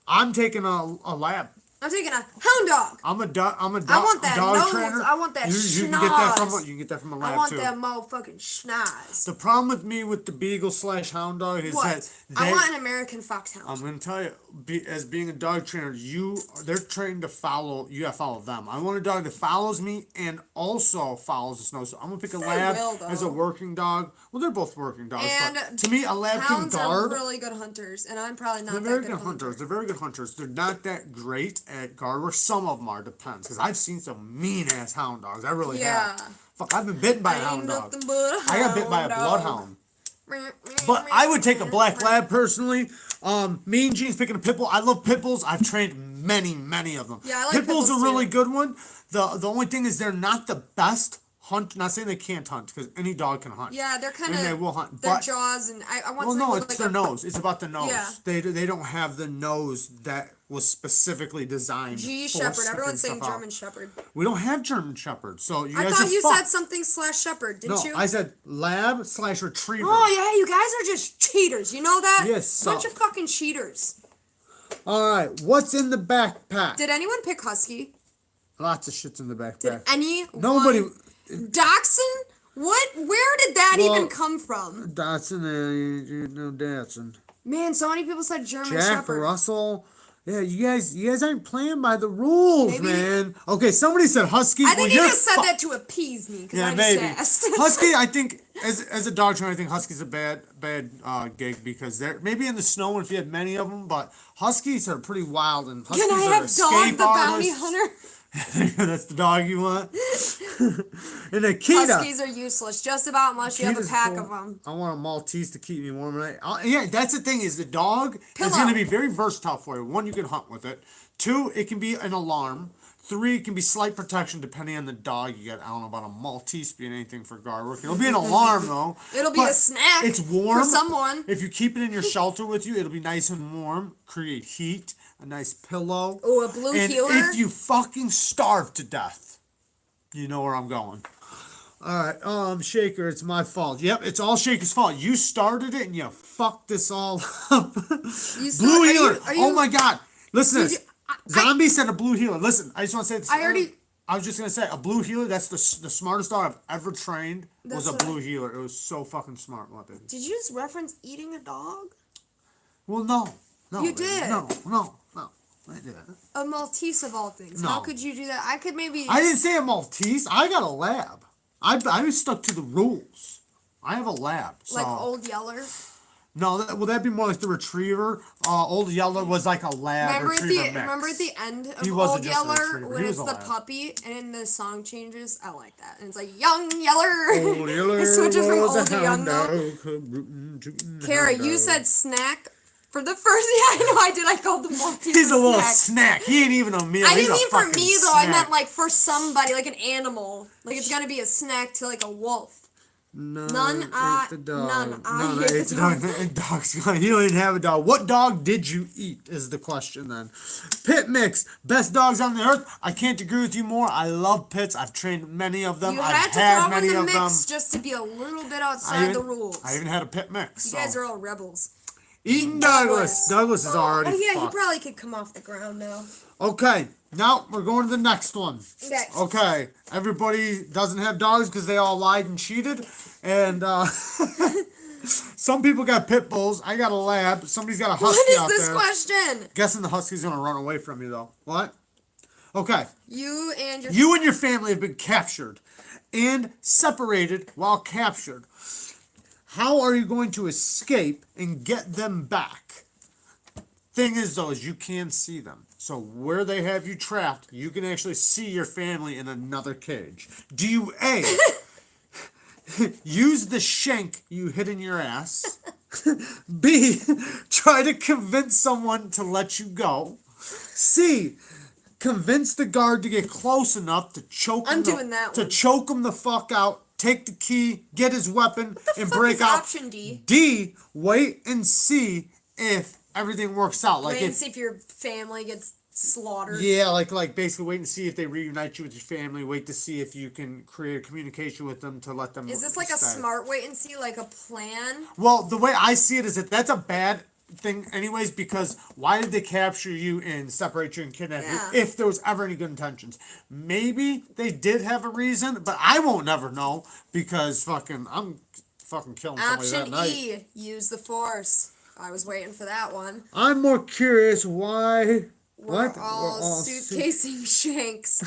I'm taking a lab. I'm taking a hound dog. I'm a dog. I want that dog nose. trainer. I want that You can get that from schnoz. you can get that from a lab I want too. that motherfucking schnoz. The problem with me with the beagle/hound dog is What? that I want an American foxhound. I'm gonna tell you, as being a dog trainer, they're trained to follow. You have to follow them. I want a dog that follows me and also follows the snow. So I'm gonna pick a lab will, though. as a working dog. Well, they're both working dogs. And but to me, a lab can Hounds guard. are really good hunters, and I'm probably not They're that very good good at hunting. hunters. They're very good hunters. They're not that great at guard work. Some of them are, depends. Because I've seen some mean ass hound dogs. I really Yeah. have. Fuck, I've been bitten by a Ain't hound dog. nothing but a I got bit by a hound bloodhound. dog. But I would take a black lab personally. Me and Gene's picking a pit bull. I love pit bulls. I've trained many of them. Yeah, I like pit bull's pit bulls a really too. good one. The only thing is they're not the best hunt. Not saying they can't hunt because any dog can hunt. Yeah, they're kind And they of will hunt. their But jaws, and I want well, something no, with it's like their a nose. It's about the nose. Yeah. They don't have the nose that was specifically designed G for Shepherd. sniffing Everyone's saying stuff out. German Shepherd. We don't have German Shepherd, so you I guys thought are you fucked. said something / Shepherd, didn't No, you? I said lab/retriever. Oh yeah, you guys are just cheaters. You know that? Yes, Bunch so- of fucking cheaters. All right, what's in the backpack? Did anyone pick Husky? Lots of shit's in the backpack. Did anyone? Nobody. Dachshund? What? Where did that Well, even come from? Dotson, no Datsun. Man, so many people said German Jack Shepherd. Russell. Yeah, you guys aren't playing by the rules, Maybe- man. Okay, somebody said Husky. I think well, he just said that to appease me because Yeah, I just maybe. asked. Husky, I think, as a dog trainer, I think Husky's a bad gig because they're maybe in the snow if you have many of them, but Huskies are pretty wild and Huskies Can I are have escape Dog the Bounty artists. Hunter? That's the dog you want. And Akita. Huskies are useless, just about unless you have a Akita's pack cool. of them. I want a Maltese to keep me warm. Yeah, that's the thing is the dog Pillow. is going to be very versatile for you. One, you can hunt with it. Two, it can be an alarm. Three, it can be slight protection depending on the dog you get. I don't know about a Maltese being anything for guard work. It'll be an alarm though. It'll be But a snack. It's warm for someone. If you keep it in your shelter with you, it'll be nice and warm. Create heat. A nice pillow. Oh, a blue And healer. if you fucking starve to death, you know where I'm going. Alright, Shaker, it's my fault. Yep, it's all Shaker's fault. You started it and you fucked this all up. Blue healer. Oh my god. Listen to this. Zombie said a blue healer. Listen, I just want to say this. I was just going to say, a blue healer, that's the smartest dog I've ever trained, was a blue healer. It was so fucking smart. What did? Did you just reference eating a dog? Well, no. No. You baby. did. No. I didn't. A Maltese of all things. No. How could you do that? I could maybe. I didn't say a Maltese. I got a lab. I was stuck to the rules. I have a lab. So. Like Old Yeller. No, that'd be more like the retriever. Old Yeller was like a lab retriever mix. Remember at the end He of wasn't Old just a Yeller retriever, when he it's was a the lab. puppy and the song changes? I like that. And it's like Young Yeller. Old Yeller It switches from was old a to young hound though. dog, rootin' tootin' Kara, hound you dog. said snack for the first. Yeah, I know I did. I called the Maltese He's a little snack. snack. He ain't even a meal. I He's didn't a mean for fucking me though. I snack. meant like for somebody, like an animal. Like it's gonna be a snack to like a wolf. No, None, ate the dog. none, I None, ate ate the the dog. Dog's gone. You don't even have a dog. What dog did you eat is the question then. Pit mix. Best dogs on the earth. I can't agree with you more. I love pits. I've trained many of them. You I've had to had throw in many the of mix them. just to be a little bit outside I even, the rules. I even had a pit mix. You guys are all rebels. Eating Douglas. Douglas is already Oh yeah, fucked. he probably could come off the ground now. Okay, now we're going to the next one. Next. Okay, everybody doesn't have dogs because they all lied and cheated. And some people got pit bulls. I got a lab. Somebody's got a husky What out is this there. question? Guessing the husky's going to run away from you, though. What? Okay. You and You and your family have been captured and separated while captured. How are you going to escape and get them back? Thing is, though, is you can see them. So where they have you trapped, you can actually see your family in another cage. Do you A, use the shank you hid in your ass? B, try to convince someone to let you go? C, convince the guard to get close enough to choke I'm him doing that to one. choke him the fuck out, take the key, get his weapon, and fuck break is out. option D? D, wait and see if everything works out. Like wait and if, see if your family gets slaughtered. yeah, like basically wait and see if they reunite you with your family. Wait to see if you can create a communication with them to let them. Is this like a stay. smart wait and see, like a plan? Well, the way I see it is that that's a bad thing, anyways. Because why did they capture you and separate you and kidnap Yeah. you if there was ever any good intentions? Maybe they did have a reason, but I won't never know because I'm fucking killing somebody that Option night. E, use the force. I was waiting for that one. I'm more curious why. We're What? all We're all suitcasing shanks.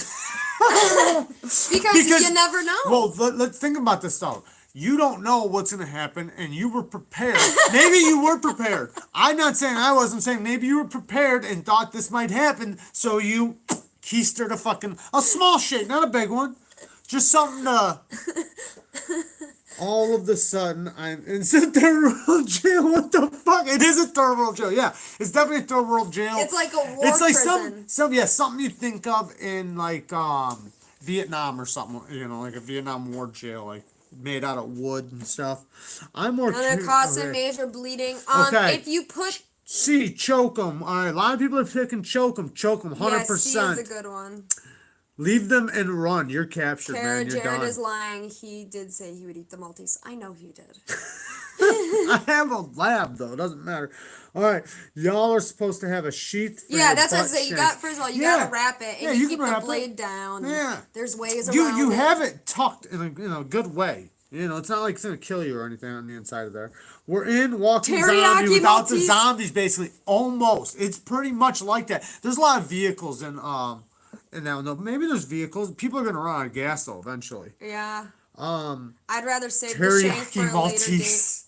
because you never know. Well, let's think about this though. You don't know what's going to happen, and you were prepared. Maybe you were prepared. I'm not saying I wasn't saying maybe you were prepared and thought this might happen, so you keistered a small shake, not a big one. Just something to... All of a sudden, I'm in third world jail. What the fuck? It is a third world jail. Yeah, it's definitely a third world jail. It's like a war It's like prison. something you think of in like Vietnam or something. You know, like a Vietnam War jail, like made out of wood and stuff. I'm more And it curious. causing major bleeding. Okay. If you put C, choke them. All right, a lot of people are picking choke them. Choke them, 100%. Yeah, C is a good one. Leave them and run. You're captured, Kara, man. You're Jared done. is lying. He did say he would eat the Maltese. I know he did. I have a lab, though. It doesn't matter. All right, y'all are supposed to have a sheath for Yeah, your that's what I butt say. You shanks. got, first of all, you Yeah. gotta wrap it, and Yeah, you you keep can the wrap it. blade down. Yeah. There's ways around You it. have it tucked in a good way. You know, it's not like it's gonna kill you or anything on the inside of there. We're in Walking Teriyaki Zombie without the Maltese. zombies, basically. Almost. It's pretty much like that. There's a lot of vehicles in now no, maybe there's vehicles. People are gonna run out of gas though eventually. Yeah. I'd rather save the shank for Teriyaki a later date. Maltese.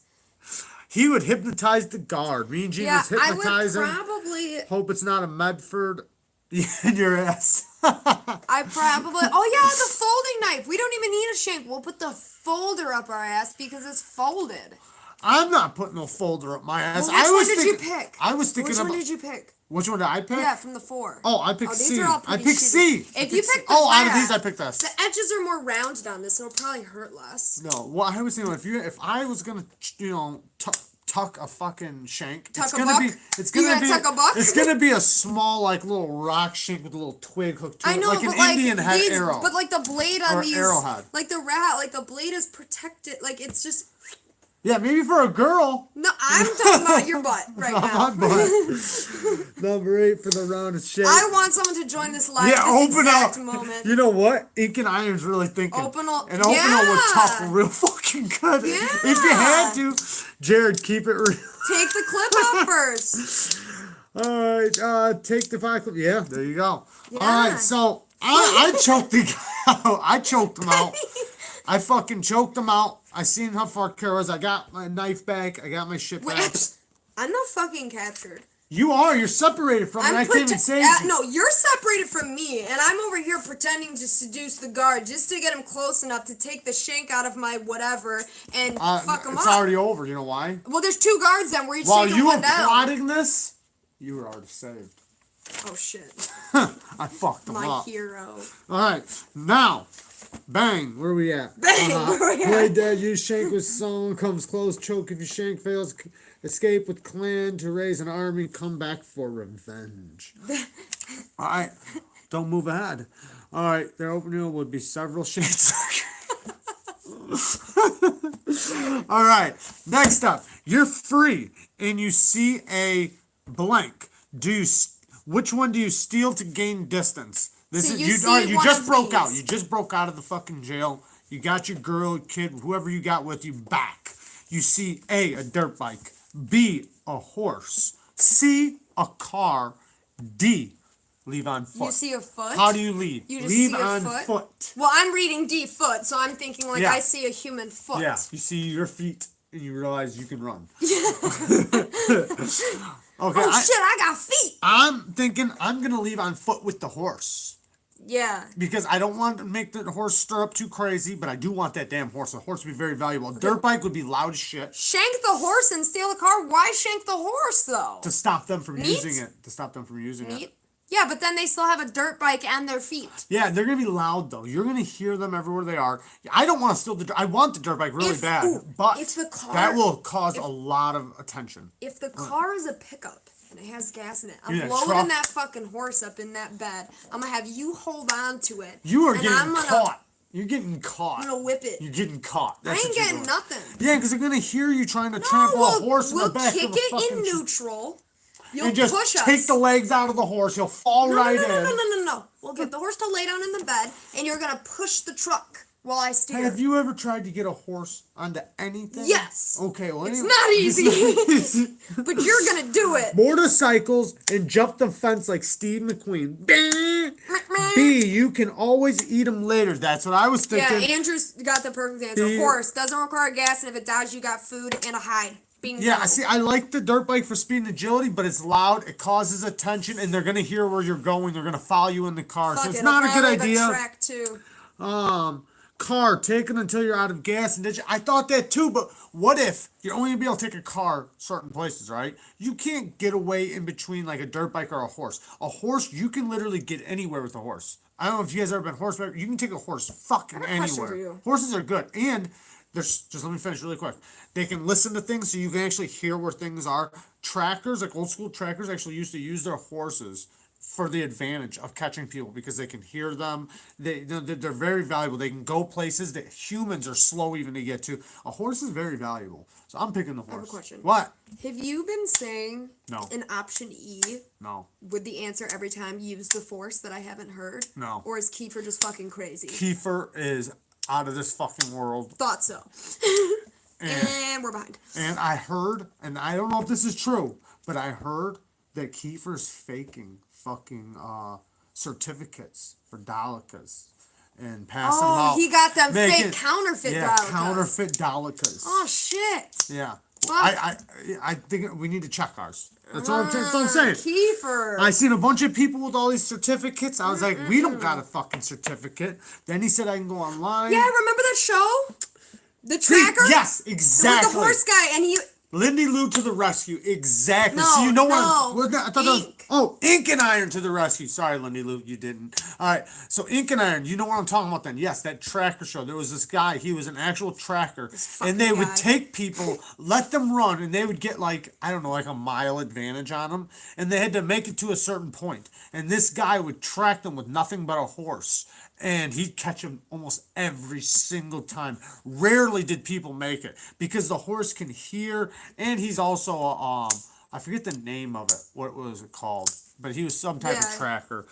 He would hypnotize the guard. Me and Gene Yeah, was I would hypnotizing. probably. Hope it's not a Medford in your ass. I probably. Oh yeah, the folding knife. We don't even need a shank. We'll put the folder up our ass because it's folded. I'm not putting no folder up my ass. Well, which I was one did thinking, you pick? I was thinking Which about. one did you pick? Which one did I pick? Yeah, from the 4. Oh, I picked these C. are all I pretty picked C. shitty. I If you C. pick the Oh, out of flat, these, I picked S. The edges are more rounded on this, so it'll probably hurt less. No, well, I was thinking if I was gonna, tuck a fucking shank, Tuck it's a gonna buck? be, it's You gonna gonna be, tuck a buck? it's gonna be a small like little rock shank with a little twig hooked to I it, know, like but an like Indian head these, arrow. but like the blade on Or these, arrowhead. like the blade is protected. Like it's just. Yeah, maybe for a girl. No, I'm talking about your butt right Not now. my butt. Number 8 for the round of shake. I want someone to join this live Yeah, at this open exact up. moment. You know what? Ink and Iron's really thinking. Open-o- And Open yeah. would tuck real fucking good. Yeah. If you had to. Jared, keep it real. Take the clip off first. Alright, take the 5 clip. Yeah, there you go. Yeah. Alright, so I choked the guy out. I choked him out. I fucking choked him out. I seen how far Kara was. I got my knife back. I got my shit back. Wait, I'm not fucking captured. You are. You're separated from me. I can't even save you. No, you're separated from me, and I'm over here pretending to seduce the guard just to get him close enough to take the shank out of my whatever and fuck him It's up. already over. You know why? Well, there's 2 guards then. We're each While taking you were one down. plotting this, you were already saved. Oh shit! I fucked him My up. hero. All right, now, bang. Where we at? Bang, where we at? Play dead. Use shank with song. Comes close. Choke if your shank fails. Escape with clan to raise an army. Come back for revenge. All right, don't move ahead. All right, their opening would be several shades. All right, next up, you're free and you see a blank. Which one do you steal to gain distance? This So is you you. see All right, you one just of broke out. these. You just broke out of the fucking jail. You got your girl, kid, whoever you got with you back. You see a dirt bike, B, a horse, C, a car, D, leave on foot. You see a foot? How do you leave? You just leave see a on foot? Well, I'm reading D, foot, so I'm thinking like Yeah. I see a human foot. Yeah, you see your feet and you realize you can run. Okay, Oh shit! I got feet. I'm thinking I'm gonna leave on foot with the horse Yeah. because I don't want to make the horse stir up too crazy, but I do want that damn horse. The horse would be very valuable. A dirt bike would be loud as shit Shank the horse and steal the car. Why shank the horse though? to stop them from Neat. using it. To stop them from using it. Neat. Yeah, but then they still have a dirt bike and their feet. Yeah, they're gonna be loud though. You're gonna hear them everywhere they are. I don't want to steal I want the dirt bike really bad, but if the car- that will cause a lot of attention. If the car is a pickup and it has gas in it, I'm Yeah, loading truck. that fucking horse up in that bed. I'm gonna have you hold on to it. You are and getting I'm gonna, caught. You're getting caught. I'm gonna whip it. You're getting caught. I That's ain't what you're getting doing. nothing. Yeah, because they're gonna hear you trying to No, trample a horse in we'll the back kick of a it fucking in neutral. You'll and just push us. take the legs out of the horse. He'll fall no, right no, no, in. no, no, no, no. We'll get the horse to lay down in the bed, and you're gonna push the truck while I steer. Have you ever tried to get a horse onto anything? Yes. Okay, well, It's anyway. not easy, but you're gonna do it. Motorcycles and jump the fence like Steve McQueen. B, you can always eat them later. That's what I was Yeah, thinking. Andrew's got the perfect answer. The- Horse doesn't require gas, and if it dies, you got food and a hide. Bingo. Yeah, see, I like the dirt bike for speed and agility, but it's loud, it causes attention, and they're gonna hear where you're going. They're gonna follow you in the car, Fuck so it's it, not a I'll good probably have idea. Track too. Car, take it until you're out of gas and ditch. I thought that too, but what if you're only gonna be able to take a car certain places, right? You can't get away in between like a dirt bike or a horse. A horse, you can literally get anywhere with a horse. I don't know if you guys ever been horseback. You can take a horse fucking I have a question anywhere. for you. Horses are good, and just let me finish really quick. They can listen to things so you can actually hear where things are. Trackers, like old school trackers, actually used to use their horses for the advantage of catching people because they can hear them. They're very valuable. They can go places that humans are slow even to get to. A horse is very valuable. So I'm picking the horse. I have a question. What? Have you been saying No. in option E No. with the answer every time use the force that I haven't heard? No. Or is Kiefer just fucking crazy? Kiefer is out of this fucking world. Thought so. And we're behind. And I heard, and I don't know if this is true, but I heard that Kiefer's faking fucking certificates for Dalikas and passing them out. Oh, he got them making- fake counterfeit Yeah, Dalikas. counterfeit Dalikas. Oh, shit. Yeah. Fuck. I think we need to check ours. That's all I'm saying. Kiefer. I seen a bunch of people with all these certificates. I was like, we don't got a fucking certificate. Then he said I can go online. Yeah, remember that show? The See, tracker? yes, exactly. With the horse guy, and he... Lindy Lou to the rescue. Exactly. No, so you know no. what? I thought that was, Ink. oh, Ink and Iron to the rescue. Sorry, Lindy Lou, you didn't. All right. So Ink and Iron, you know what I'm talking about then? Yes, that tracker show. There was this guy. He was an actual tracker, and they would guy. take people, let them run, and they would get like I don't know, like a mile advantage on them, and they had to make it to a certain point. And this guy would track them with nothing but a horse. And he'd catch him almost every single time. Rarely did people make it because the horse can hear, and he's also I forget the name of it. What was it called? But he was some type of tracker.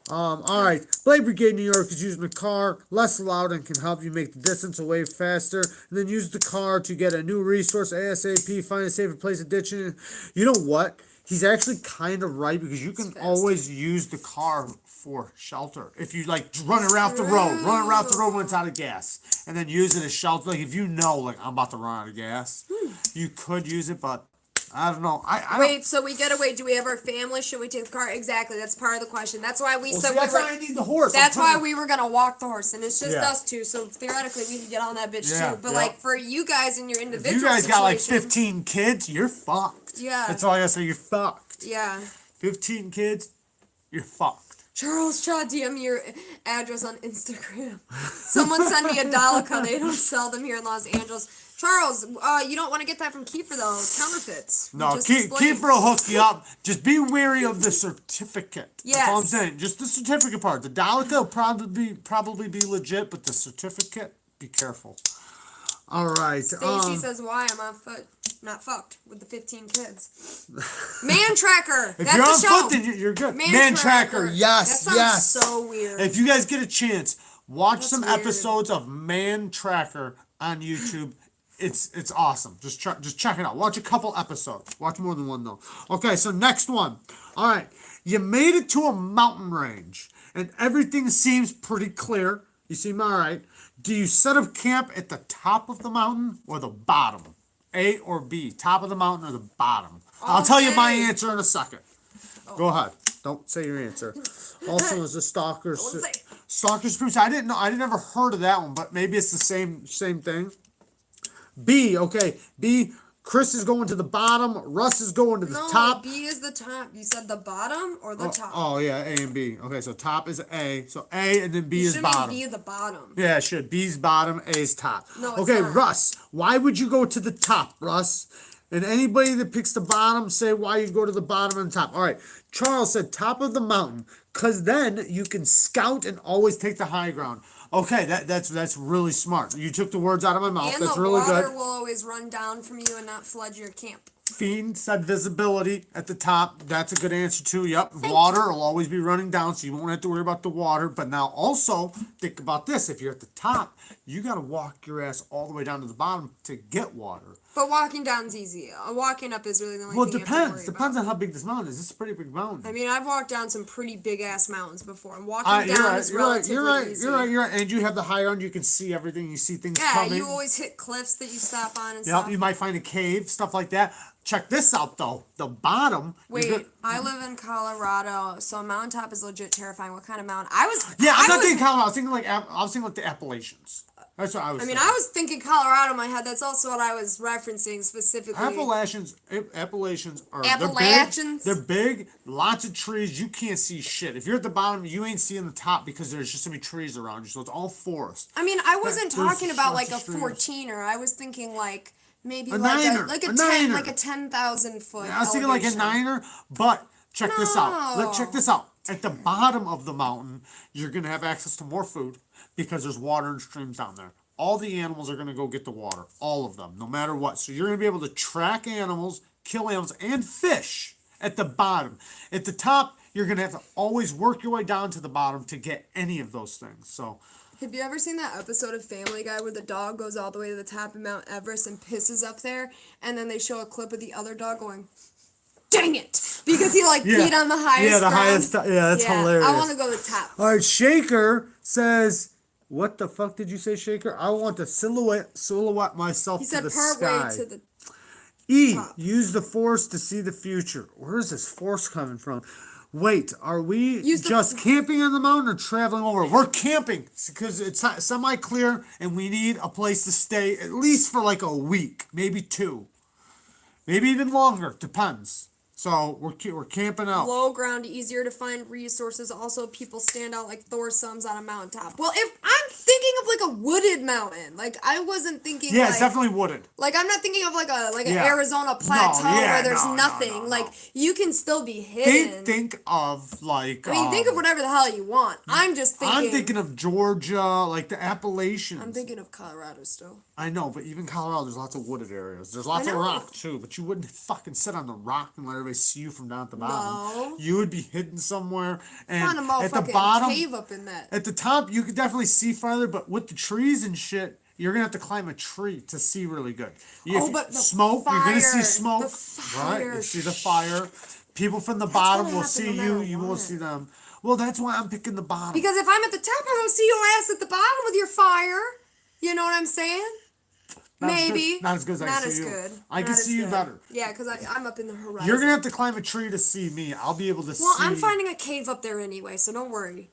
All right. Blade Brigade New York is using the car less loud and can help you make the distance away faster. And then use the car to get a new resource ASAP. Find a safer place to ditch it. You know what? He's actually kind of right because you can always use the car for shelter. If you like run around the road when it's out of gas, and then use it as shelter. Like if you know, like I'm about to run out of gas, you could use it, but I don't know. Wait, so we get away. Do we have our family? Should we take the car? Exactly. That's part of the question. That's why we said that's why I need the horse. That's why we were gonna walk the horse, and it's just Yeah. us two. So theoretically, we could get on that bitch Yeah, too. But yeah. like for you guys in your individual, If you guys got like situation- 15 kids, you're fucked. Yeah. That's all I gotta say. You're fucked. Yeah. 15 kids, you're fucked. Charles, try DM me your address on Instagram. Someone send me a Dalika. They don't sell them here in Los Angeles. Charles, you don't want to get that from Kiefer though. Counterfeits. No, Just explain. Kiefer will hook you up. Just be wary of the certificate. That's all I'm Yes. saying. Just the certificate part. The Dalika will probably be legit, but the certificate, be careful. All right. Stacy says, "Why am I on foot? Not fucked with the 15 kids." Man Tracker. If That's you're the on show. foot, then you're good. Man Tracker. Yes, That sounds yes. so weird. If you guys get a chance, watch some weird. episodes of Man Tracker on YouTube. It's awesome. Just check it out. Watch a couple episodes. Watch more than one though. Okay, so next one. All right, you made it to a mountain range, and everything seems pretty clear. You seem all right. Do you set up camp at the top of the mountain or the bottom? A or B? Top of the mountain or the bottom? I'll tell you my answer in a second. Go ahead. Don't say your answer. Also, is the Stalker's Spruce? I didn't know. I never heard of that one, but maybe it's the same thing. B. Okay. B. Chris is going to the bottom. Russ is going to the top. B is the top. You said the bottom or the top? Oh yeah, A and B. Okay, so top is A. So A and then B is bottom. B the bottom. Yeah, it should. B's bottom, A's top. No, it's okay, not. Russ, why would you go to the top, Russ? And anybody that picks the bottom, say why you go to the bottom and top. All right, Charles said top of the mountain, because then you can scout and always take the high ground. Okay, that's really smart. You took the words out of my mouth. And That's the really water good. will always run down from you and not flood your camp. Fiend said visibility at the top. That's a good answer too. Yep. Water will always be running down, so you won't have to worry about the water. But now also think about this. If you're at the top, you got to walk your ass all the way down to the bottom to get water. But walking down's easy. Walking up is really the only Well, it thing you have to worry depends. about. Depends on how big this mountain is. This is a pretty big mountain. I mean, I've walked down some pretty big-ass mountains before. And walking down is relatively easy. You're right. And you have the high ground. You can see everything. You see things Yeah, coming. you always hit cliffs that you stop on and Yep, stuff. you might find a cave, stuff like that. Check this out, though. The bottom. Wait, I live in Colorado, so a mountaintop is legit terrifying. What kind of mountain? Yeah, I'm not thinking Colorado. I was thinking like the Appalachians. That's what I was I mean, thinking. I was thinking Colorado in my head. That's also what I was referencing specifically. Appalachians are Appalachians? They're big, lots of trees. You can't see shit. If you're at the bottom, you ain't seeing the top because there's just so many trees around you. So it's all forest. I mean, I wasn't There's talking about like lots a of streams. 14er. I was thinking like maybe A like niner, a a niner. 10,000 foot. I was thinking like a elevation. niner, but check this out. No. Check this out. At the bottom of the mountain, you're gonna have access to more food because there's water and streams down there. All the animals are gonna go get the water, all of them, no matter what. So you're gonna be able to track animals, kill animals, and fish at the bottom. At the top, you're gonna have to always work your way down to the bottom to get any of those things. So. Have you ever seen that episode of Family Guy where the dog goes all the way to the top of Mount Everest and pisses up there, and then they show a clip of the other dog going, "Dang it!" because he like peed on the highest. Yeah, the ground. highest. Yeah, that's hilarious. I want to go to the top. All right, Shaker says, "What the fuck did you say, Shaker? I want to silhouette myself He to said the part sky." way to the. E, use the force to see the future. Where is this force coming from? Wait, are we just camping on the mountain or traveling over? We're camping because it's semi-clear and we need a place to stay at least for like a week, maybe 2. Maybe even longer, depends. So we're camping out. Low ground, easier to find resources. Also, people stand out like Thor's sons on a mountaintop. Well, if I'm thinking of like a wooded mountain, like I wasn't thinking. Yeah, like, it's definitely wooded. Like I'm not thinking of like an Yeah. Arizona plateau where there's nothing. No. Like you can still be hidden. Think of like. I mean, think of whatever the hell you want. I'm just thinking. I'm thinking of Georgia, like the Appalachians. I'm thinking of Colorado still. I know, but even Colorado, there's lots of wooded areas. There's lots of rock too, but you wouldn't fucking sit on the rock and let everybody see you from down at the bottom. No. You would be hidden somewhere, and Find a at the motherfucking bottom, cave up in that. at the top, you could definitely see farther. But with the trees and shit, you're gonna have to climb a tree to see really good. But the smoke, you're gonna see fire, smoke, the fire. right? You see the fire. People from the bottom gonna will happen see no you. matter You won't what. see them. Well, that's why I'm picking the bottom. Because if I'm at the top, I don't see your ass at the bottom with your fire. You know what I'm saying? Maybe. Not as good as I Not can as see you. good. I can Not as see you good. better. Yeah, because I'm up in the horizon. You're gonna have to climb a tree to see me. I'll be able to see. Well, I'm finding a cave up there anyway, so don't worry.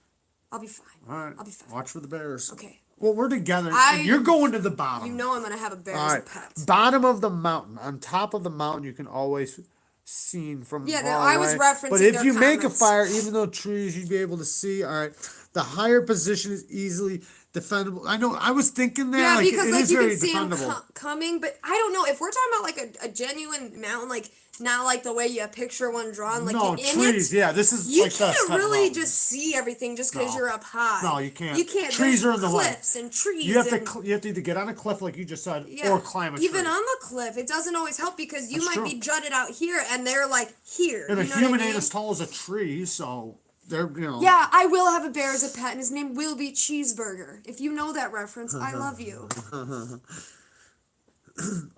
I'll be fine. All right. I'll be fine. Watch for the bears. Okay. Well, we're together. And you're going to the bottom. You know I'm gonna have a bear All as a right. pet. Bottom of the mountain. On top of the mountain, you can always seen from Yeah, far I was away. referencing But if their you make a comments. fire, even though trees, you'd be able to see. All right. The higher position is easily defendable. I know. I was thinking that. Yeah, like, because it like is you very can see them defendable. coming, but I don't know if we're talking about like a genuine mountain, like not like the way you picture one drawn, like No, in trees. it. Yeah, this is You like this can't type of really mountain. just see everything just because No. you're up high. No, you can't. You can't. Trees There's are in the way. cliffs and trees. You have and, to. You have to either get on a cliff, like you just said, yeah, or climb a tree. even on the cliff, it doesn't always help because you That's might true. be jutted out here and they're like here. And you a know human what I ain't mean? as tall as a tree, so they're Yeah, I will have a bear as a pet, and his name will be Cheeseburger. If you know that reference, I love you.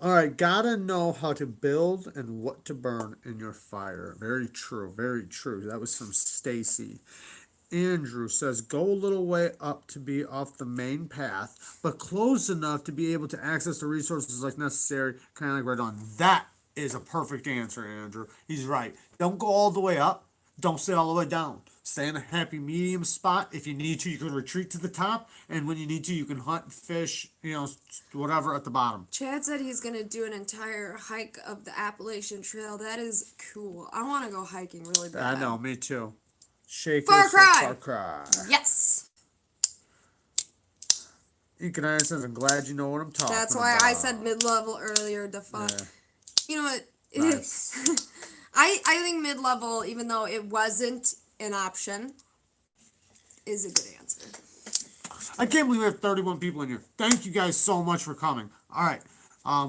All right, gotta know how to build and what to burn in your fire. Very true, very true. That was from Stacy. Andrew says, go a little way up to be off the main path, but close enough to be able to access the resources like necessary, kind of like right on. That is a perfect answer, Andrew. He's right. Don't go all the way up. Don't stay all the way down. Stay in a happy medium spot. If you need to, you can retreat to the top. And when you need to, you can hunt, fish, whatever at the bottom. Chad said he's going to do an entire hike of the Appalachian Trail. That is cool. I want to go hiking really bad. I know, me too. Shaker Far says Cry. Far Cry. Yes. Ethan Iron says, I'm glad you know what I'm talking about. That's why I said mid-level earlier. The fuck. Yeah. You know what? Nice. I think mid-level, even though it wasn't an option, is a good answer. I can't believe we have 31 people in here. Thank you guys so much for coming. All right.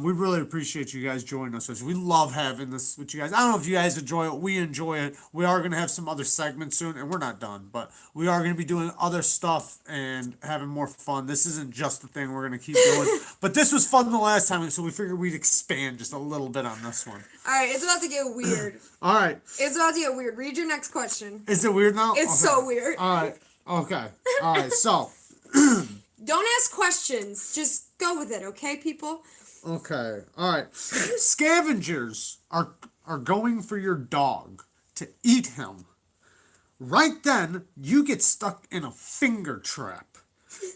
We really appreciate you guys joining us. We love having this with you guys. I don't know if you guys enjoy it. We enjoy it. We are going to have some other segments soon, and we're not done, but we are going to be doing other stuff and having more fun. This isn't just the thing we're going to keep doing. But this was fun the last time, so we figured we'd expand just a little bit on this one. All right, it's about to get weird. All right. It's about to get weird. Read your next question. Is it weird now? It's so weird. All right. Okay. All right. So. Don't ask questions. Just go with it, okay, people? Okay. All right. Scavengers are going for your dog to eat him. Right then, you get stuck in a finger trap.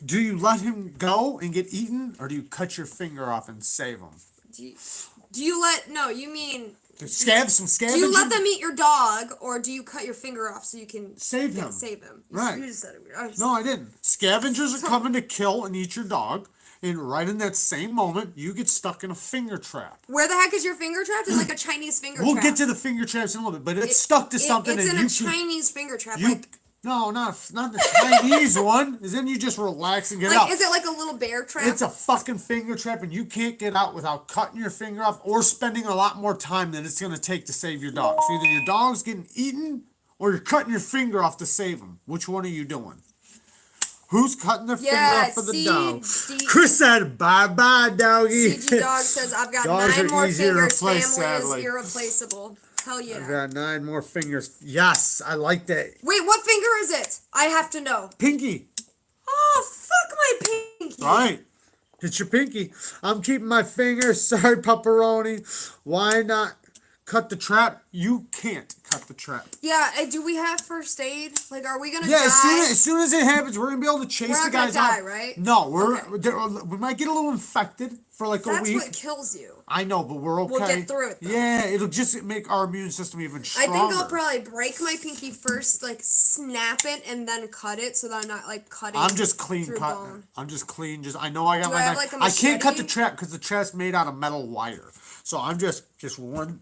Do you let him go and get eaten, or do you cut your finger off and save him? Do you let... No, you mean... Some scavenging? Do you let them eat your dog, or do you cut your finger off so you can... Save him. Save him. Right. You just said it weird. No, I didn't. Scavengers are coming to kill and eat your dog, and right in that same moment, you get stuck in a finger trap. Where the heck is your finger trap? It's like a Chinese finger trap. We'll get to the finger traps in a little bit, but it's stuck to something. It's and in a Chinese finger trap. No, not the Chinese one. Is then you just relax and get out. Is it like a little bear trap? It's a fucking finger trap, and you can't get out without cutting your finger off or spending a lot more time than it's going to take to save your dog. So either your dog's getting eaten or you're cutting your finger off to save him. Which one are you doing? Who's cutting their finger off for the dog? Chris said, bye-bye, doggy. CG Dog says, I've got Dogs 9 are more easier to fingers. replace, Family sadly. is irreplaceable. Hell yeah. I've got 9 more fingers. Yes, I like that. Wait, what finger is it? I have to know. Pinky. Oh, fuck my pinky. All right. It's your pinky. I'm keeping my finger. Sorry, pepperoni. Why not cut the trap? You can't cut the trap. Yeah, do we have first aid? Like, are we gonna die? Yeah, as soon as it happens, we're gonna be able to chase the guys out. We're not gonna die, right? No, we might get a little infected for like a week. That's what kills you. I know, but we're okay. We'll get through it, though. Yeah, it'll just make our immune system even stronger. I think I'll probably break my pinky first, like snap it, and then cut it, so that I'm not like cutting. I'm just clean through cutting. bone. I'm just clean. I know I got Do my I have, knife. like, a I can't cut the machete? trap because the trap's made out of metal wire. So I'm just one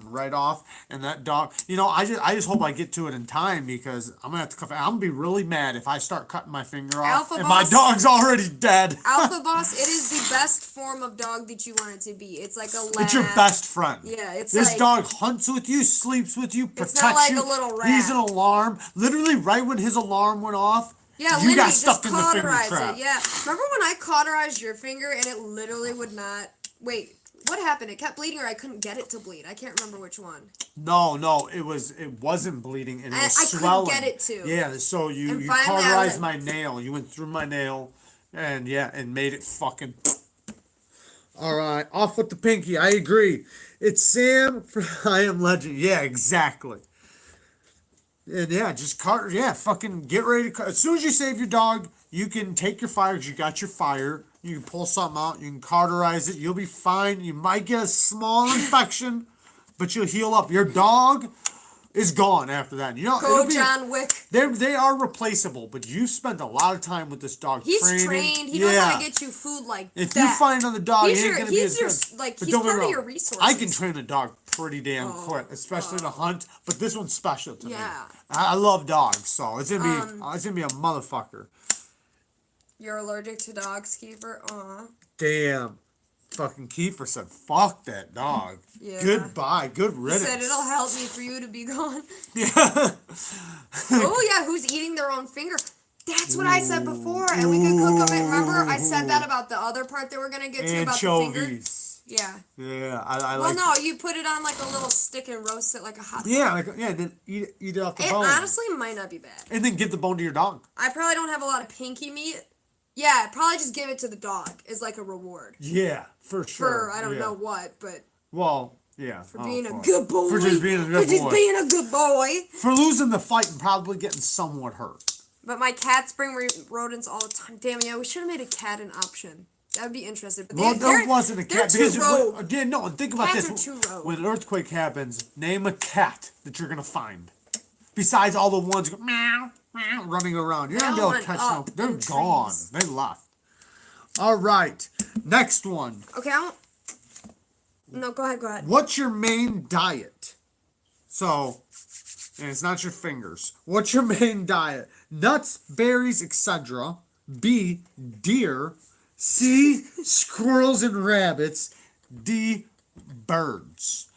right off, and that dog. You know, I just hope I get to it in time because I'm gonna have to cut. I'm gonna be really mad if I start cutting my finger off Alpha and Boss- my dog's already dead. Alpha Boss, it is the best form of dog that you want it to be. It's like a lab. It's your best friend. Yeah, it's this like... dog hunts with you, sleeps with you, protects not like you. a little rat. He's an alarm. Literally, right when his alarm went off, Yeah, you literally, got just stuck in the finger cauterize trap. it. Yeah, remember when I cauterized your finger and it literally would not... Wait, what happened? It kept bleeding or I couldn't get it to bleed? I can't remember which one. No, it wasn't bleeding and it was I swelling. couldn't get it to. Yeah, so you finally cauterized my nail. You went through my nail, and made it fucking. All right, off with the pinky. I agree. It's Sam from I Am Legend. Yeah, exactly. And just cut. Yeah, fucking get ready to cut. As soon as you save your dog, you can take your fire because you got your fire. You can pull something out. You can cauterize it. You'll be fine. You might get a small infection, but you'll heal up. Your dog is gone after that. You know, Go John Wick. They are replaceable, but you spent a lot of time with this dog. He's training. trained. He knows how to get you food like if that. you find another dog, He's he ain't your- gonna be he's as your- good. like, But he's don't get part me of your wrong, resources. I can train a dog pretty damn quick, especially to hunt. But this one's special to me. Yeah. I love dogs, so it's gonna be a motherfucker. You're allergic to dogs, Kiefer? Aw. Damn. Fucking Kiefer said, fuck that dog. Yeah. Goodbye. Good He riddance. said it'll help me for you to be gone. Yeah. Oh, yeah, who's eating their own finger? That's what I said before, and we could cook them. Remember, I said that about the other part that we're going to get to, about the finger? Anchovies. Yeah. Yeah, I Well, like. no, you put it on like a little stick and roast it like a hot dog. Yeah, then eat it off the It bone. honestly might not be bad. And then give the bone to your dog. I probably don't have a lot of pinky meat. Yeah, probably just give it to the dog as like a reward. Yeah, for sure. For I don't know what, but well, yeah. for being a good boy. For just being a good For just boy. being a good boy. For losing the fight and probably getting somewhat hurt. But my cats bring rodents all the time. Damn, yeah, we should have made a cat an option. That would be interesting. But Well, there wasn't a cat. They're too rogue. Again, no, think about Cats this. are too rogue. When an earthquake happens, name a cat that you're going to find. Besides all the ones go, meow, meow, running around. You're not going to be able to catch them. They're gone. trees. They left. All right. Next one. Okay, I don't... No, go ahead. What's your main diet? So, and it's not your fingers. What's your main diet? Nuts, berries, etc. B, deer. C, squirrels and rabbits. D, birds.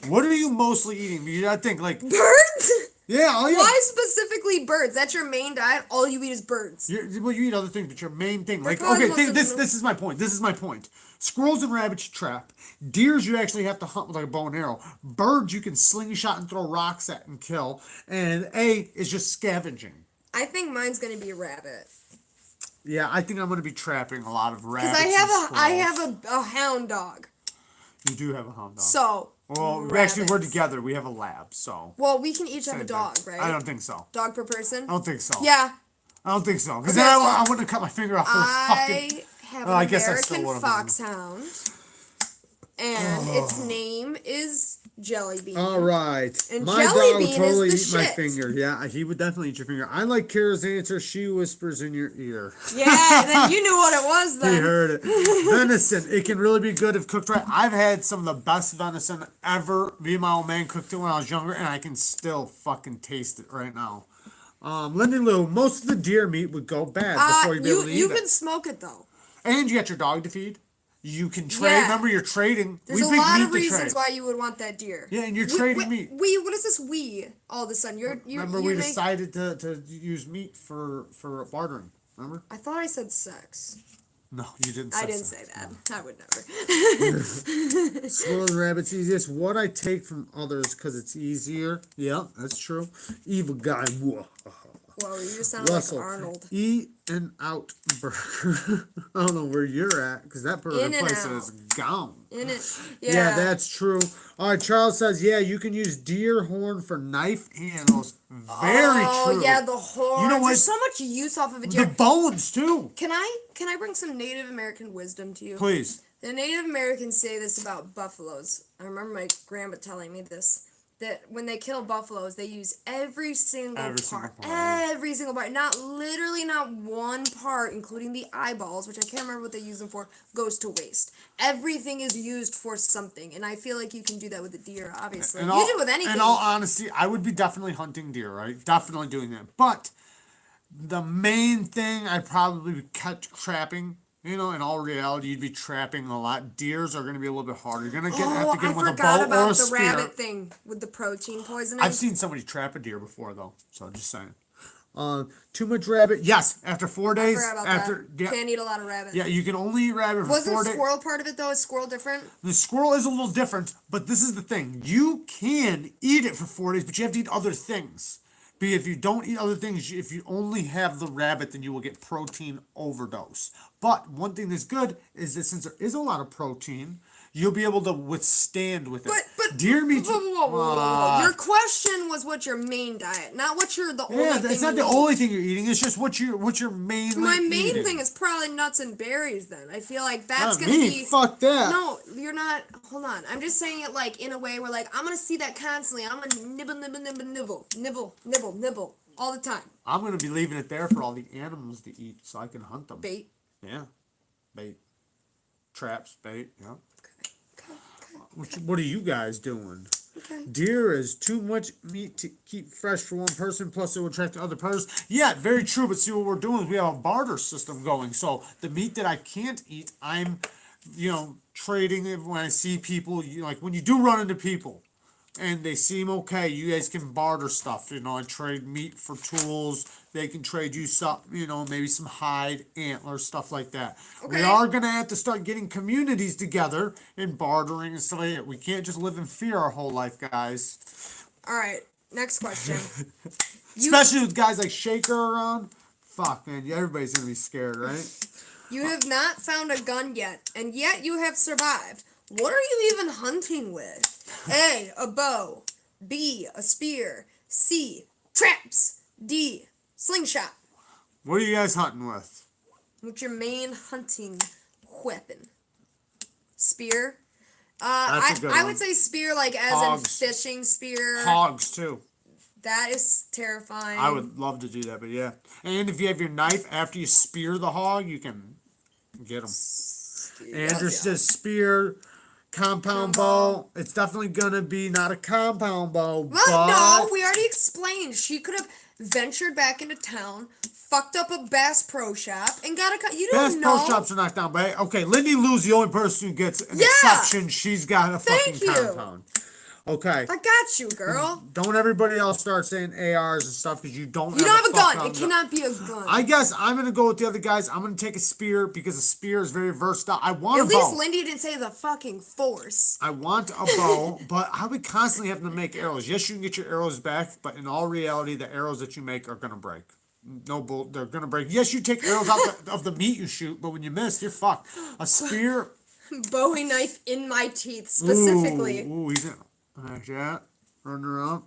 What are you mostly eating? You gotta think like Birds? yeah. Oh yeah. Why specifically birds? That's your main diet? All you eat is birds. You eat other things, but your main thing, like probably okay, the think most this is my point. This is my point. Squirrels and rabbits you trap. Deers you actually have to hunt with like a bow and arrow. Birds you can slingshot and throw rocks at and kill. And A is just scavenging. I think mine's gonna be a rabbit. Yeah, I think I'm gonna be trapping a lot of rabbits. Because I have a hound dog. You do have a hound dog. So well, actually, we're together. We have a lab, so. Well, we can each have a Same dog, thing. right? I don't think so. Dog per person? I don't think so. Yeah. I don't think so. Because Okay, then well, I wouldn't have cut my finger off for fucking. I have Oh, an I guess I still American would've been. foxhound, and its name is Jelly Bean. All right. And My Jelly dog would Bean totally is eat the my shit. finger. Yeah, he would definitely eat your finger. I like Kara's answer. She whispers in your ear. Yeah, then you knew what it was He then. heard it. Venison. It can really be good if cooked right. I've had some of the best venison ever. Me and my old man cooked it when I was younger, and I can still fucking taste it right now. Lindy Lou, most of the deer meat would go bad before you'd be able to eat You it. can smoke it though. And you got your dog to feed. You can trade. Yeah. Remember, you're trading. There's we a pick lot meat of to reasons trade. why you would want that deer. Yeah, and you're trading meat. What is this we all of a sudden? You're Remember, we decided to use meat for bartering. Remember? I thought I said sex. No, you didn't. I didn't say that. I would never. Squirrel and rabbit's easiest. What I take from others because it's easier. Yeah, that's true. Evil guy. Whoa. Well, you just sound Russell, like Arnold. Eat-N-Out burger. I don't know where you're at because that burger place In-N-Out. is gone. In it. Yeah, that's true. All right, Charles says, yeah, you can use deer horn for knife handles. Very true. Oh yeah, the horns. You know what? There's so much use off of a The deer. bones too. Can I bring some Native American wisdom to you? Please. The Native Americans say this about buffaloes. I remember my grandma telling me this. That when they kill buffaloes, they use every single part. Every single part. Not one part, including the eyeballs, which I can't remember what they use them for, goes to waste. Everything is used for something. And I feel like you can do that with a deer, obviously. You do with anything. In all honesty, I would be definitely hunting deer, right? Definitely doing that. But the main thing I'd probably be trapping. You know, in all reality, you'd be trapping a lot. Deers are going to be a little bit harder. You're going to have to get them with a bow or a spear. I forgot about the rabbit thing with the protein poisoning. I've seen somebody trap a deer before, though. So just saying. Too much rabbit. Yes, after 4 days. I forgot about that. Can't eat a lot of rabbit. Yeah, you can only eat rabbit for 4 days. Wasn't the squirrel part of it, though? Is squirrel different? The squirrel is a little different, but this is the thing. You can eat it for 4 days, but you have to eat other things. But if you don't eat other things, if you only have the rabbit, then you will get protein overdose. But one thing that's good is that since there is a lot of protein, you'll be able to withstand with it. But deer meat. whoa. Your question was what's your main diet, not what you're the only thing. Yeah, it's not the only thing you're eating. It's just what you're mainly My main eating. thing is probably nuts and berries. Then I feel like that's Not gonna me. be. Fuck that. No, you're not. Hold on. I'm just saying it like in a way where like I'm gonna see that constantly. I'm gonna nibble all the time. I'm gonna be leaving it there for all the animals to eat, so I can hunt them. Bait. Yeah, bait. Traps, bait. Yeah. Okay. What are you guys doing? Okay. Deer is too much meat to keep fresh for one person, plus it will attract other predators. Yeah, very true, but see what we're doing is we have a barter system going. So the meat that I can't eat, I'm, trading it when I see people, like when you do run into people and they seem okay, you guys can barter stuff, I trade meat for tools. They can trade you some, maybe some hide, antlers, stuff like that. Okay. We are going to have to start getting communities together and bartering and stuff like that. We can't just live in fear our whole life, guys. All right, next question. Especially with guys like Shaker around. Fuck, man, everybody's going to be scared, right? You have not found a gun yet, and yet you have survived. What are you even hunting with? A, a bow. B, a spear. C, traps. D, slingshot. What are you guys hunting with? What's your main hunting weapon? Spear? That's a good I one. would say spear like as Hogs. in fishing spear. Hogs, too. That is terrifying. I would love to do that, but yeah. And if you have your knife, after you spear the hog, you can get them. Andrew says spear, compound bow. It's definitely going to be not a compound bow, Well, but... no, we already explained. She could have ventured back into town, fucked up a Bass Pro Shop, and got a... You don't know. Bass Pro Shops are knocked down, but okay, Lindy Lou's the only person who gets an exception. She's got a fucking compound. Okay. I got you, girl. Don't everybody else start saying ARs and stuff because you don't have a gun. It cannot be a gun. I guess I'm going to go with the other guys. I'm going to take a spear because a spear is very versatile. I want At a bow. least Lindy didn't say the fucking force. I want a bow, but I would constantly have to make arrows. Yes, you can get your arrows back, but in all reality, the arrows that you make are going to break. No bull, they're going to break. Yes, you take arrows out of the meat you shoot, but when you miss, you're fucked. A spear... Bowie knife in my teeth, specifically. Ooh, he's in... Like that. Running around.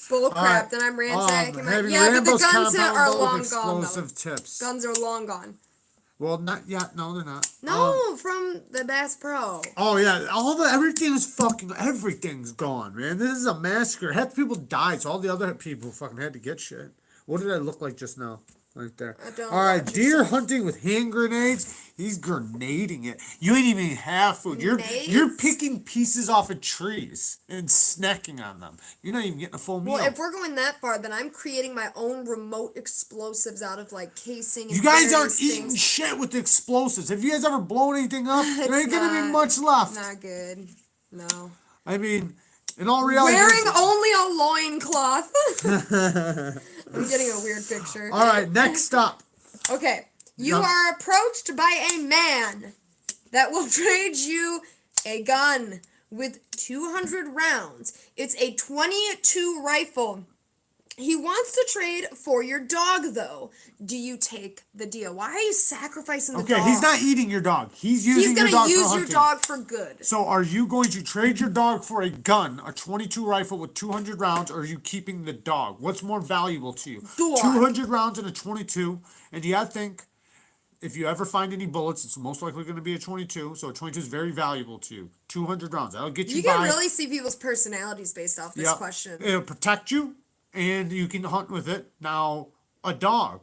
Bull crap. Alright, Then I'm ransacking my... having Yeah, but the Rambo's guns compound are built with long gone, explosive though. tips. Guns are long gone. Well, not yet. No, they're not. No, from the Bass Pro. Oh yeah, everything's gone, man. This is a massacre. Half the people died, so all the other people fucking had to get shit. What did I look like just now? Right there. All right, deer hunting with hand grenades. He's grenading it. You ain't even have food. You're picking pieces off of trees and snacking on them. You're not even getting a full meal. Well, if we're going that far, then I'm creating my own remote explosives out of like casing. And you guys aren't eating shit with explosives. Have you guys ever blown anything up? There ain't gonna be much left. Not good. No. I mean, in all reality, wearing only a loincloth. I'm getting a weird picture. All right, next up. Okay. You are approached by a man that will trade you a gun with 200 rounds. It's a .22 rifle. He wants to trade for your dog, though. Do you take the deal? Why are you sacrificing the dog? Okay, he's not eating your dog. He's using your dog for hunting. He's going to use your dog for good. So are you going to trade your dog for a gun, a .22 rifle with 200 rounds, or are you keeping the dog? What's more valuable to you? Dog. 200 rounds and a .22. And you gotta think, if you ever find any bullets, it's most likely going to be a .22. So a .22 is very valuable to you. 200 rounds. That'll get you by. You can really see people's personalities based off this question. It'll protect you, and you can hunt with it. Now, a dog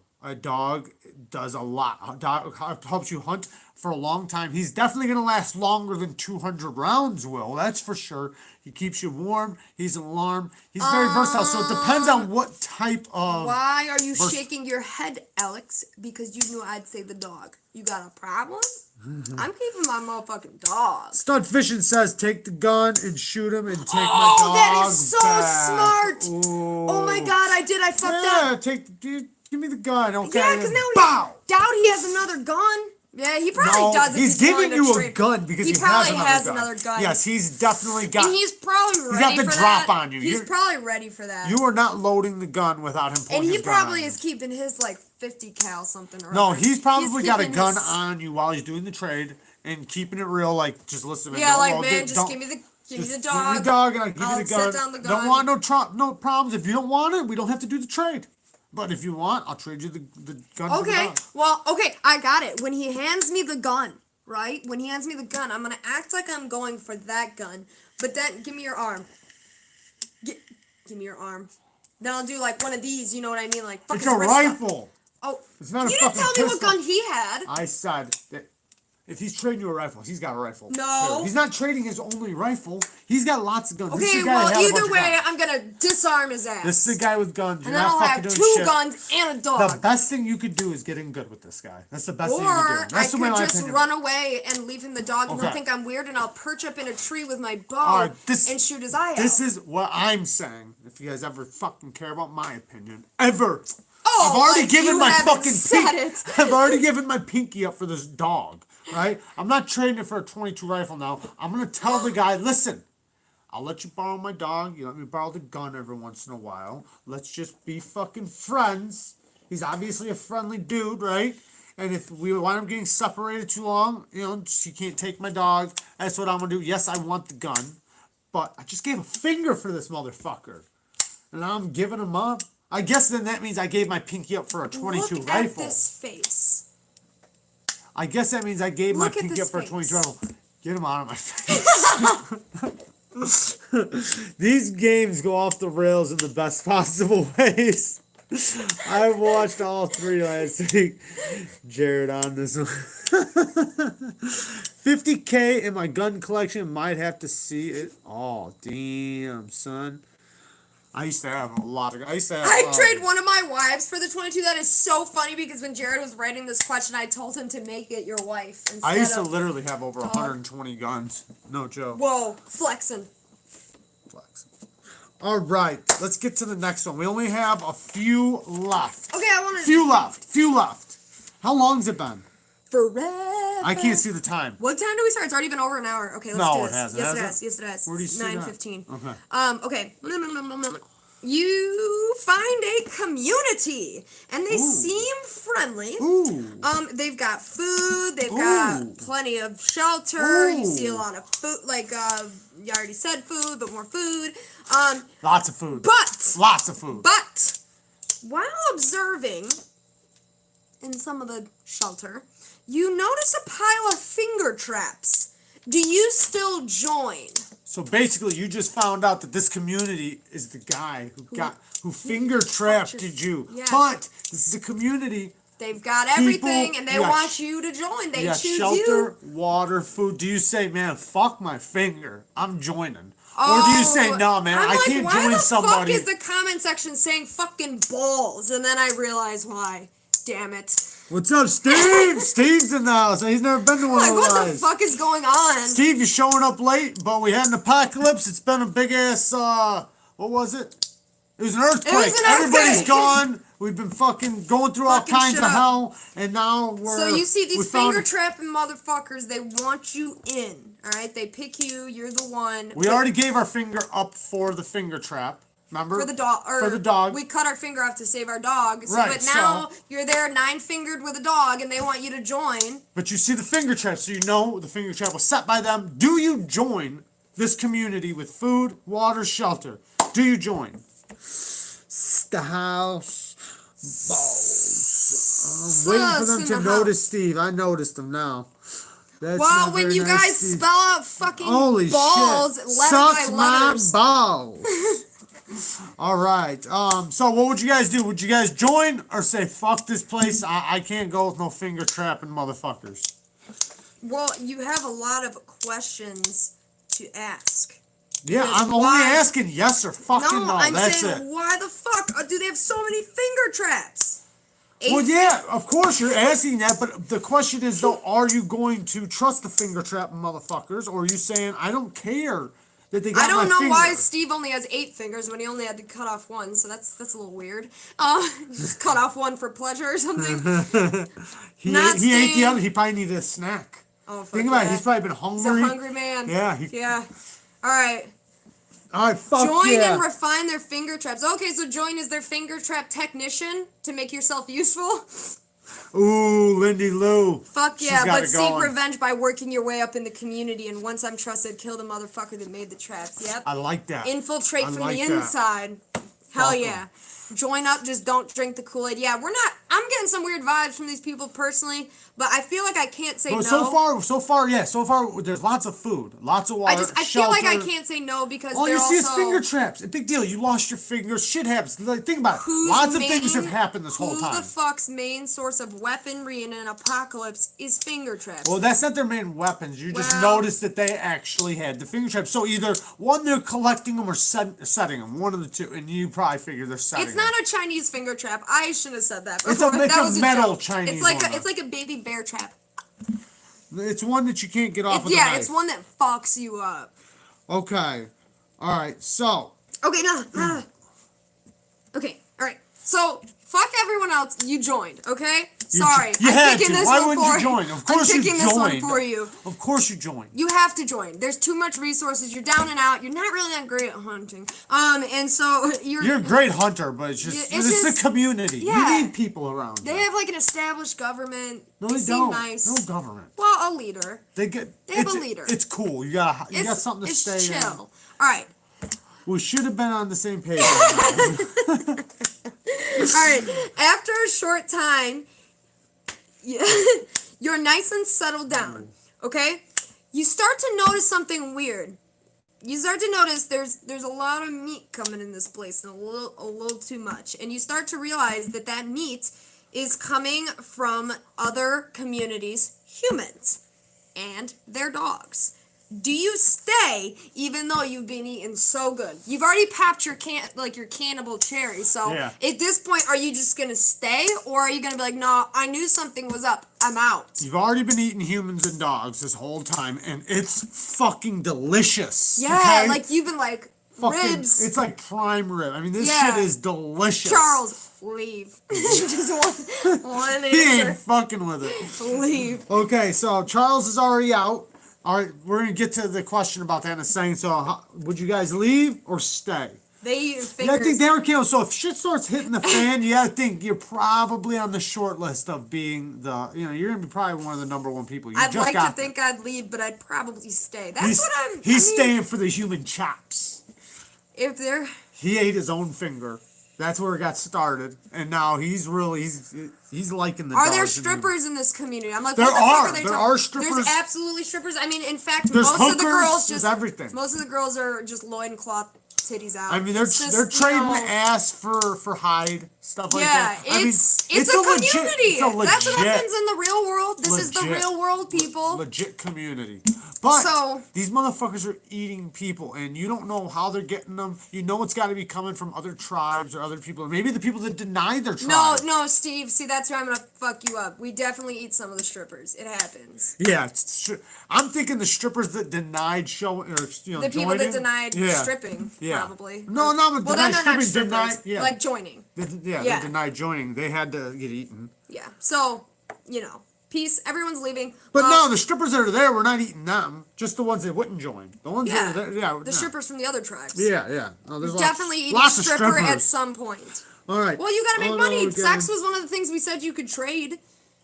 does a lot. A dog helps you hunt for a long time. He's definitely going to last longer than 200 rounds will. That's for sure. He keeps you warm. He's an alarm. He's very versatile. So it depends on what type of... Why are you shaking your head, Alex? Because you knew I'd say the dog. You got a problem? I'm keeping my motherfucking dog. Stud Fishing says, take the gun and shoot him and take my dog Oh, that is so back. smart. Ooh. Oh my God, I fucked up. Yeah, give me the gun, okay? Yeah, because now Bow! doubt he has another gun. Yeah, he probably does. He's giving you a gun because he probably has another gun. Yes, he's definitely got. And he's probably ready for that. He's got the drop that. on you. He's probably ready for that. You are not loading the gun without him pulling and he his gun on probably you. is keeping his like 50 cal something. Or No, other. he's probably got a gun his... on you while he's doing the trade and keeping it real. Like, just listen. Yeah, like man, just give me the dog. Give me the dog, and I'll give you the gun. Set down the gun. Don't want no problems. If you don't want it, we don't have to do the trade. But if you want, I'll trade you the gun. Okay, I got it. When he hands me the gun, right? When he hands me the gun, I'm gonna act like I'm going for that gun. But then, give me your arm. Give me your arm. Then I'll do like one of these. You know what I mean? Like fuck it's a rifle. Oh, it's not a you fucking didn't tell me pistol. what gun he had. I said that. If he's trading you a rifle, he's got a rifle. No. He's not trading his only rifle. He's got lots of guns. Okay, well, either way, I'm going to disarm his ass. This is the guy with guns. And then I'll have two guns and a dog. The best thing you could do is get in good with this guy. That's the best thing you could do. Or That's I could just run away and leave him the dog and he'll think I'm weird and I'll perch up in a tree with my bow and shoot his eye out. This is what I'm saying. If you guys ever fucking care about my opinion. Ever. Oh, I've already given my fucking I've already given my pinky up for this dog. Right? I'm not trading it for a .22 rifle now. I'm going to tell the guy, listen, I'll let you borrow my dog. You let me borrow the gun every once in a while. Let's just be fucking friends. He's obviously a friendly dude, right? And if we wind up getting separated too long, you know, he can't take my dog. That's what I'm going to do. Yes, I want the gun. But I just gave a finger for this motherfucker. And now I'm giving him up. I guess then that means I gave my pinky up for a .22 rifle. Look at this face. I guess that means I gave my pinky up for a .22 rifle. Get him out of my face. These games go off the rails in the best possible ways. I watched all three last week. Jared on this one. 50K in my gun collection. Might have to see it. Oh, damn, son. I used to have a lot of... I trade one of my wives for the .22. That is so funny because when Jared was writing this question, I told him to make it your wife. I used to literally have over 120 guns. No joke. Whoa, flexing. All right, let's get to the next one. We only have a few left. Okay, I want to... Few left. How long's it been? Forever. I can't see the time. What time do we start? It's already been over an hour. Okay, let's do this. No, it hasn't. Yes, it has. Where do you see 9:15. Okay. Okay. You find a community, and they seem friendly. Ooh. They've got food. They've got plenty of shelter. You see a lot of food, like You already said food, but more food. Lots of food. But Lots of food. But while observing in some of the shelter, you notice a pile of finger traps. Do you still join? So basically, you just found out that this community is the guy who finger trapped you. Yeah. But this is a community. They've got everything, and they want you to join. They choose shelter, you. water, food. Do you say, man, fuck my finger, I'm joining? Or do you say, no, man, I can't join somebody? Why the fuck is the comment section saying fucking balls? And then I realize why. Damn it. What's up, Steve? Steve's in the house. He's never been to one of those. What the fuck is going on? Steve, you're showing up late, but we had an apocalypse. It's been a big ass, what was it? It was an earthquake. Everybody's gone. We've been fucking going through all kinds of hell, and now we're... So you see these finger-trapping motherfuckers, they want you in, alright? They pick you, you're the one. We already gave our finger up for the finger trap, remember? For the dog. For the dog. We cut our finger off to save our dog. So, right, but now you're there 9-fingered with a dog, and they want you to join. But you see the finger trap, so you know the finger trap was set by them. Do you join this community with food, water, shelter? Do you join? The house balls. I'm waiting for them to notice Steve. I noticed them now. That's well, when you guys Steve. spell out fucking Holy balls, shit. letter Sucks by my letters. balls. All right. So what would you guys do? Would you guys join or say fuck this place? I can't go with no finger trapping motherfuckers. Well, you have a lot of questions to ask. Yeah, I'm only asking yes or fucking no. I'm That's saying, it. why the fuck do they have so many finger traps? Well, yeah, of course you're asking that, but the question is, though, are you going to trust the finger trap motherfuckers, or are you saying, I don't care that they got my finger? I don't know why Steve only has 8 fingers when he only had to cut off 1, so that's a little weird. Just cut off 1 for pleasure or something. he ate the other. He probably needed a snack. Oh, fuck Think about it. He's probably been hungry. He's a hungry man. Yeah. Yeah. All right. All right, fuck Join and refine their finger traps. Okay, so join as their finger trap technician to make yourself useful. Ooh, Lindy Lou. Fuck yeah, but seek revenge by working your way up in the community, and once I'm trusted, kill the motherfucker that made the traps. Yep. I like that. Infiltrate from the inside. Hell yeah. Join up, just don't drink the Kool-Aid. Yeah, I'm getting some weird vibes from these people personally, but I feel like I can't say no. So far, there's lots of food, lots of water, I feel like I can't say no because all you see is finger traps. A big deal. You lost your fingers. Shit happens. Like, think about it. Lots of things have happened this whole time. Who the fuck's main source of weaponry in an apocalypse is finger traps? Well, that's not their main weapons. You just noticed that they actually had the finger traps. So either one, they're collecting them or setting them. One of the two. And you probably figure they're setting them. It's not a Chinese finger trap. I shouldn't have said that. It's a metal Chinese one. It's like a baby bear trap. It's one that you can't get off with a knife. Yeah, it's one that fucks you up. Okay. All right. So. Okay, no. Okay. All right. So fuck everyone else. You joined. Okay. Sorry. You had to. Why wouldn't you join? Of course you joined. I'm picking this one for you. Of course you joined. You have to join. There's too much resources. You're down and out. You're not really that great at hunting. And so you're a great hunter, but it's just a community. Yeah. You need people around. They have like an established government. No, they seem don't. Nice. No government. Well, a leader. They have a leader. It's cool. You got something to stay in. It's chill. All right. We should have been on the same page. All right. After a short time, you're nice and settled down. Okay? You start to notice something weird. You start to notice there's a lot of meat coming in this place, and a little too much. And you start to realize that meat is coming from other communities, humans, and their dogs. Do you stay even though you've been eating so good? You've already popped your cannibal cherry. So at this point, are you just gonna stay, or are you gonna be like, no, I knew something was up. I'm out. You've already been eating humans and dogs this whole time, and it's fucking delicious. Yeah, okay? like you've been like ribs. It's like prime rib. I mean, this shit is delicious. Charles, leave. Just one answer. He ain't fucking with it. Leave. Okay, so Charles is already out. All right, we're going to get to the question about that in a second. So, would you guys leave or stay? They eat Yeah, fingers. I think they were killed. So if shit starts hitting the fan, you gotta think you're probably on the short list of being the, you're gonna be probably one of the number one people. I'd like to think I'd leave, but I'd probably stay. That's He's staying for the human chops. If they're... He ate his own finger. That's where it got started, and now he's liking the. Are there strippers in this community? I'm like, there what the fuck are they there are strippers. There's absolutely strippers. I mean, in fact, There's most hookers, of the girls there's just everything. Most of the girls are just loincloth titties out. I mean, they're trading ass for hide stuff like that. It's a Legit, community. That's what happens in the real world. This is the real world, people. Legit community. But these motherfuckers are eating people, and you don't know how they're getting them. You know it's got to be coming from other tribes or other people, or maybe the people that deny their tribe. No, Steve. See, that's where I'm gonna fuck you up. We definitely eat some of the strippers. It happens. Yeah, I'm thinking the strippers that denied showing, or the people that denied stripping, probably. No, well, then they're not strippers. Denied, like joining. They denied joining. They had to get eaten. Yeah. So, peace. Everyone's leaving. But no, the strippers that are there, we're not eating them. Just the ones that wouldn't join. The ones that are there, the strippers from the other tribes. Yeah. No, there's definitely eating lots a stripper of at some point. All right. Well, you gotta make money. Sex was one of the things we said you could trade.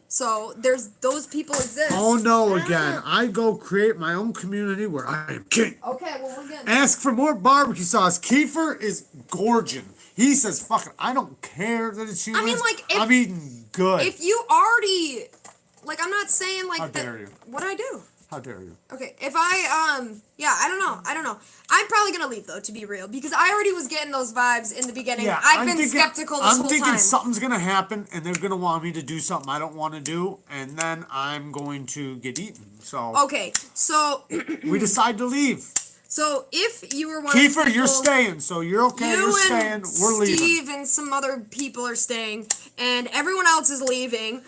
So there's those people exist. Oh no! Again, I go create my own community where I am king. Okay, well we're good. Ask for more barbecue sauce. Kiefer is gorging. He says, "Fuck it, I don't care that it's humans. I mean, like, I'm eating good." If you already, like, I'm not saying like. How dare you? What'd I do? How dare you? Okay, if I I don't know. I'm probably gonna leave though, to be real, because I already was getting those vibes in the beginning. Yeah, I've been skeptical this whole time. I'm thinking something's gonna happen, and they're gonna want me to do something I don't want to do, and then I'm going to get eaten. So okay, so we decide to leave. So if you were one Kiefer, of the people, you're staying, so you're okay. You're staying. We're leaving. Steve and some other people are staying, and everyone else is leaving.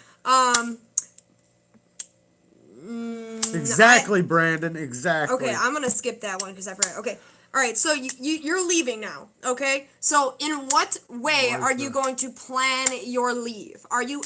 Exactly, Brandon. Exactly. Okay, I'm gonna skip that one because I forgot. Okay, all right. So you're leaving now. Okay. So in what way are you going to plan your leave? Are you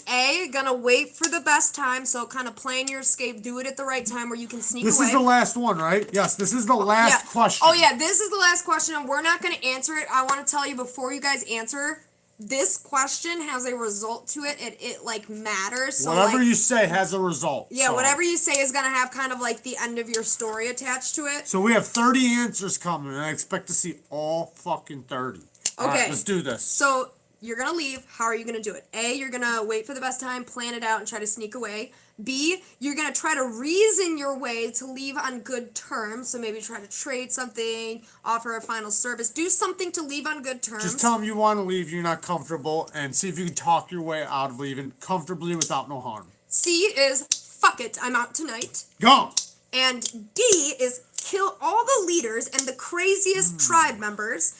gonna wait for the best time? So kind of plan your escape. Do it at the right time where you can sneak away. This is the last one, right? Yes. This is the last question. Oh yeah, this is the last question, and we're not gonna answer it. I want to tell you before you guys answer. This question has a result to it. It like matters. So whatever you say has a result. Yeah, whatever you say is gonna have kind of like the end of your story attached to it. So we have 30 answers coming, and I expect to see all fucking 30. Okay, all right, let's do this. So you're gonna leave. How are you gonna do it? A, you're gonna wait for the best time, plan it out, and try to sneak away. B, you're gonna try to reason your way to leave on good terms. So maybe try to trade something, offer a final service, do something to leave on good terms. Just tell them you want to leave, you're not comfortable, and see if you can talk your way out of leaving comfortably without no harm. C is fuck it, I'm out tonight. Go. And D is kill all the leaders and the craziest tribe members.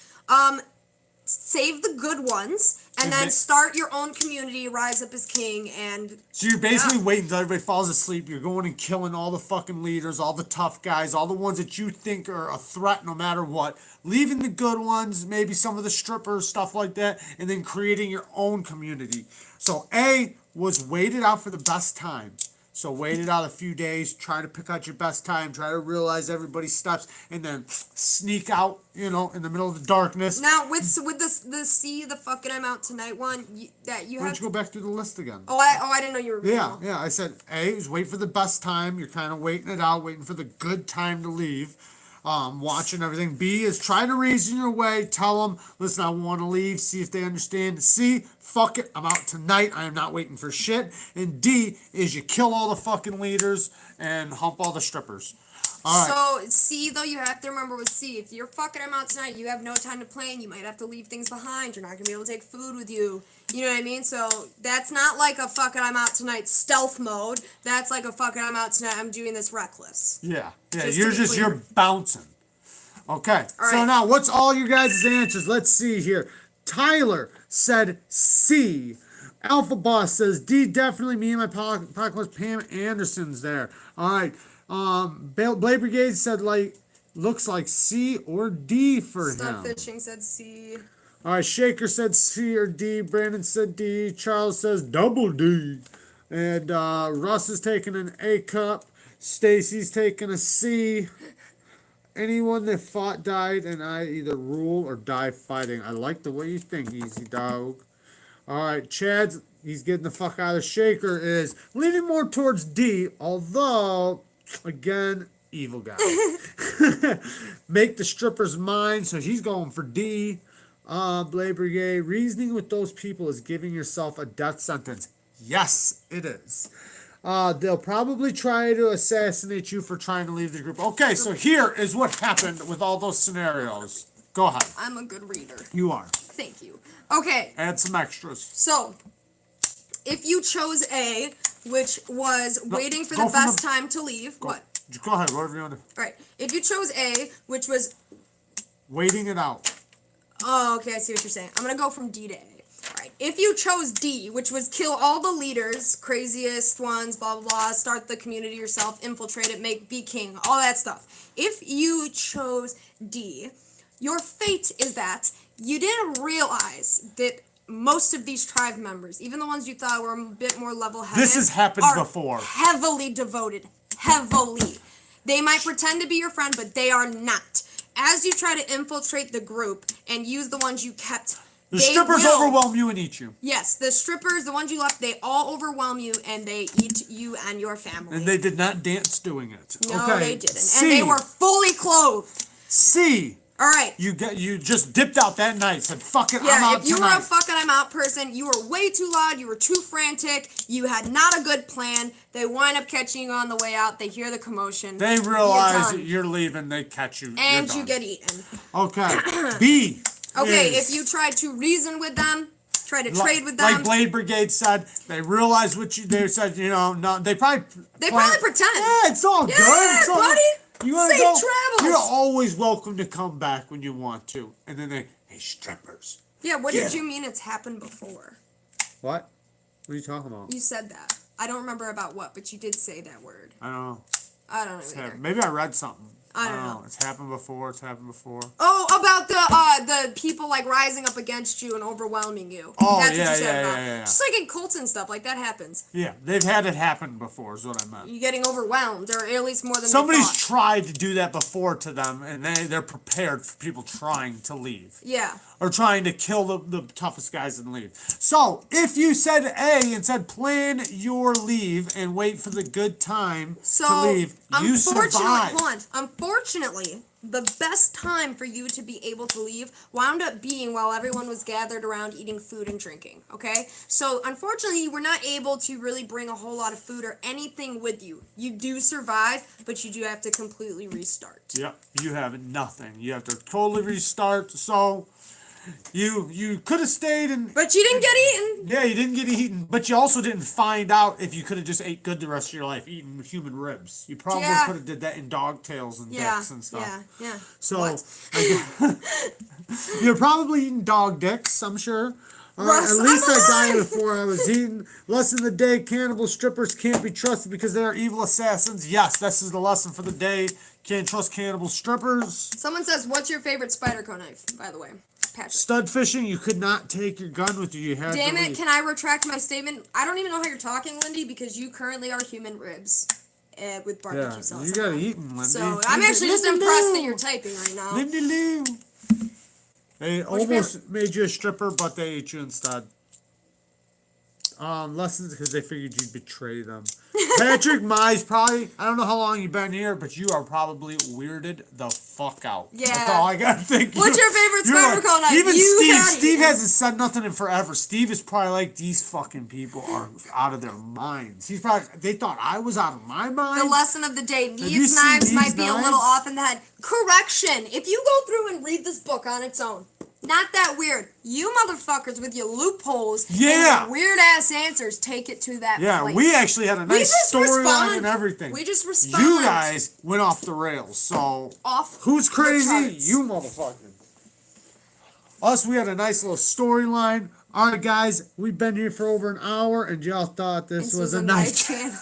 Save the good ones, and then start your own community, rise up as king, and... So you're basically waiting until everybody falls asleep. You're going and killing all the fucking leaders, all the tough guys, all the ones that you think are a threat no matter what. Leaving the good ones, maybe some of the strippers, stuff like that, and then creating your own community. So A was waited out for the best time. So wait it out a few days, try to pick out your best time, try to realize everybody's steps, and then sneak out, in the middle of the darkness. Now, with the C, the fucking I'm out tonight one, Why don't you go back through the list again? I didn't know you were... Yeah, I said A is wait for the best time, you're kind of waiting it out, waiting for the good time to leave. Watching everything. B is try to reason your way. Tell them, listen, I want to leave. See if they understand. C, fuck it. I'm out tonight. I am not waiting for shit. And D is you kill all the fucking leaders and hump all the strippers. All right. So C, though, you have to remember with C, if you're fucking I'm out tonight, you have no time to plan. You might have to leave things behind. You're not going to be able to take food with you. You know what I mean? So that's not like a fucking I'm out tonight stealth mode. That's like a fucking I'm out tonight. I'm doing this reckless. Yeah. You're bouncing. Okay. All so right. now, what's all your guys' answers? Let's see here. Tyler said C. Alpha Boss says D. Definitely me and my podcast. Pam Anderson's there. All right. Blade Brigade said looks like C or D for him. Stuff Fishing said C. All right, Shaker said C or D. Brandon said D. Charles says double D. And Russ is taking an A cup. Stacy's taking a C. anyone that fought died, and I either rule or die fighting. I like the way you think, Easy Dog. Alright, Chad's, he's getting the fuck out of the shaker, is leaning more towards D, although, again, evil guy. Make the strippers mine, so he's going for D. Blade Brigade, reasoning with those people is giving yourself a death sentence. Yes, it is. They'll probably try to assassinate you for trying to leave the group. Okay, so here is what happened with all those scenarios. Go ahead. I'm a good reader. You are. Thank you. Okay. Add some extras. So, if you chose A, which was waiting for go the from best the- time to leave, what? Go ahead, whatever you want to. All right. If you chose A, which was Waiting it out. Oh, okay, I see what you're saying. I'm gonna go from D to A. Alright. If you chose D, which was kill all the leaders, craziest ones, blah blah blah, start the community yourself, infiltrate it, be king, all that stuff. If you chose D, your fate is that you didn't realize that most of these tribe members, even the ones you thought were a bit more level-headed, This has happened are before. heavily devoted. Heavily. They might pretend to be your friend, but they are not. As you try to infiltrate the group and use the ones you kept, The they strippers will- overwhelm you and eat you. Yes, the strippers, the ones you left, they all overwhelm you and they eat you and your family. And they did not dance doing it. No, okay. they didn't. C. And they were fully clothed. C. All right. You just dipped out that night. Said fuck it. I'm Yeah, out if you tonight. were a fucking I'm out person, you were way too loud, you were too frantic, you had not a good plan. They wind up catching you on the way out. They hear the commotion. They realize done. that you're leaving. They catch you. And you're you done. get eaten. Okay. B. Okay, is if you tried to reason with them, try to li- trade with them. like Blade Brigade said, they realized what you. They said, no. They probably. They probably pretend. Yeah, it's all good. Yeah, It's all buddy. You wanna Safe go? travels. You're always welcome to come back when you want to. And then hey, strippers. Yeah, what Yeah. did you mean it's happened before? What? What are you talking about? You said that. I don't remember about what, but you did say that word. I don't know. I don't know It's either. happened. Maybe I read something. I don't know. It's happened before. It's happened before. Oh, about the people like rising up against you and overwhelming you. Oh, That's yeah, what you said yeah, about. yeah, yeah. Just like in cults and stuff, like that happens. Yeah, they've had it happen before. Is what I meant. You getting overwhelmed, or at least more than Somebody's they thought. tried to do that before to them, and they're prepared for people trying to leave. Yeah. Or trying to kill the toughest guys and leave. So, if you said A and said plan your leave and wait for the good time So, to leave, you unfortunately, survive. hold on. Unfortunately, the best time for you to be able to leave wound up being while everyone was gathered around eating food and drinking, okay? So, unfortunately, you were not able to really bring a whole lot of food or anything with you. You do survive, but you do have to completely restart. Yep, you have nothing. You have to totally restart. So, you could have stayed and But you didn't get eaten. yeah, you didn't get eaten, but you also didn't find out if you could have just ate good the rest of your life, eating human ribs. You probably Yeah. could have did that in dog tails and Yeah, dicks and stuff. yeah. So What? you're probably eating dog dicks, I'm sure. Russ, At least I'm I died alive! before I was eating. Lesson of the day: cannibal strippers can't be trusted because they are evil assassins. Yes, this is the lesson for the day. Can't trust cannibal strippers. Someone says, "What's your favorite Spyderco knife?" By the way, Patrick. Stud fishing, you could not take your gun with you. You had Damn to it! leave. Can I retract my statement? I don't even know how you're talking, Lindy, because you currently are human ribs with barbecue Yeah, sauce. you on gotta them. eat them, Lindy. So I'm actually just Lindy impressed Lou. that you're typing right now. Lindy Lou. They What's your almost made you a stripper, but they ate you instead. Lessons because they figured you'd betray them. Patrick Mize, probably, I don't know how long you've been here, but you are probably weirded the fuck out. Yeah. That's all I gotta think. What's your favorite You're Spyderco knife? Even You Steve. had- Steve hasn't said nothing in forever. Steve is probably like, these fucking people are out of their minds. He's probably, they thought I was out of my mind. The lesson of the day: you Neve's seen knives might Neve's be a knives? little off in the head. Correction: if you go through and read this book on its own, not that weird. You motherfuckers with your loopholes Yeah. and your weird ass answers take it to that Yeah, place. we actually had a We nice just storyline respond. and everything. We just respond. You guys went off the rails, so Off who's the crazy? charts. You motherfucker. Us, we had a nice little storyline. All right, guys, we've been here for over an hour, and y'all thought this was a nice. channel.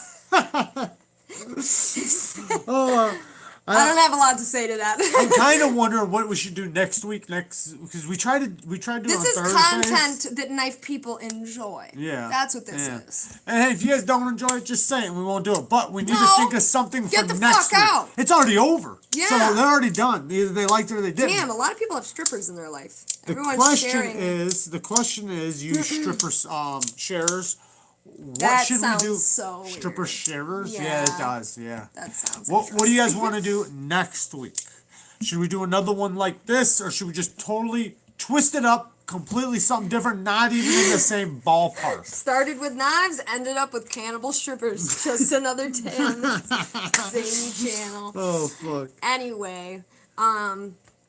Oh, I don't have a lot to say to that. I'm kind of wondering what we should do next week. Because we tried to do This on is Thursdays. content that knife people enjoy. Yeah, That's what this yeah. is. And hey, if you guys don't enjoy it, just say it. We won't do it. But we need to No. think of something Get for the next fuck week. out. It's already over. Yeah. So they're already done. Either they liked it or they didn't. Damn, a lot of people have strippers in their life. The question is, you stripper sharers. What That should we sounds do? so Stripper weird. sharers? Yeah, Yeah. it does. Yeah. That sounds What do you guys want to do next week? Should we do another one like this, or should we just totally twist it up, completely something different, not even in the same ballpark? Started with knives, ended up with cannibal strippers. Just another day on this zany channel. Oh fuck. Anyway,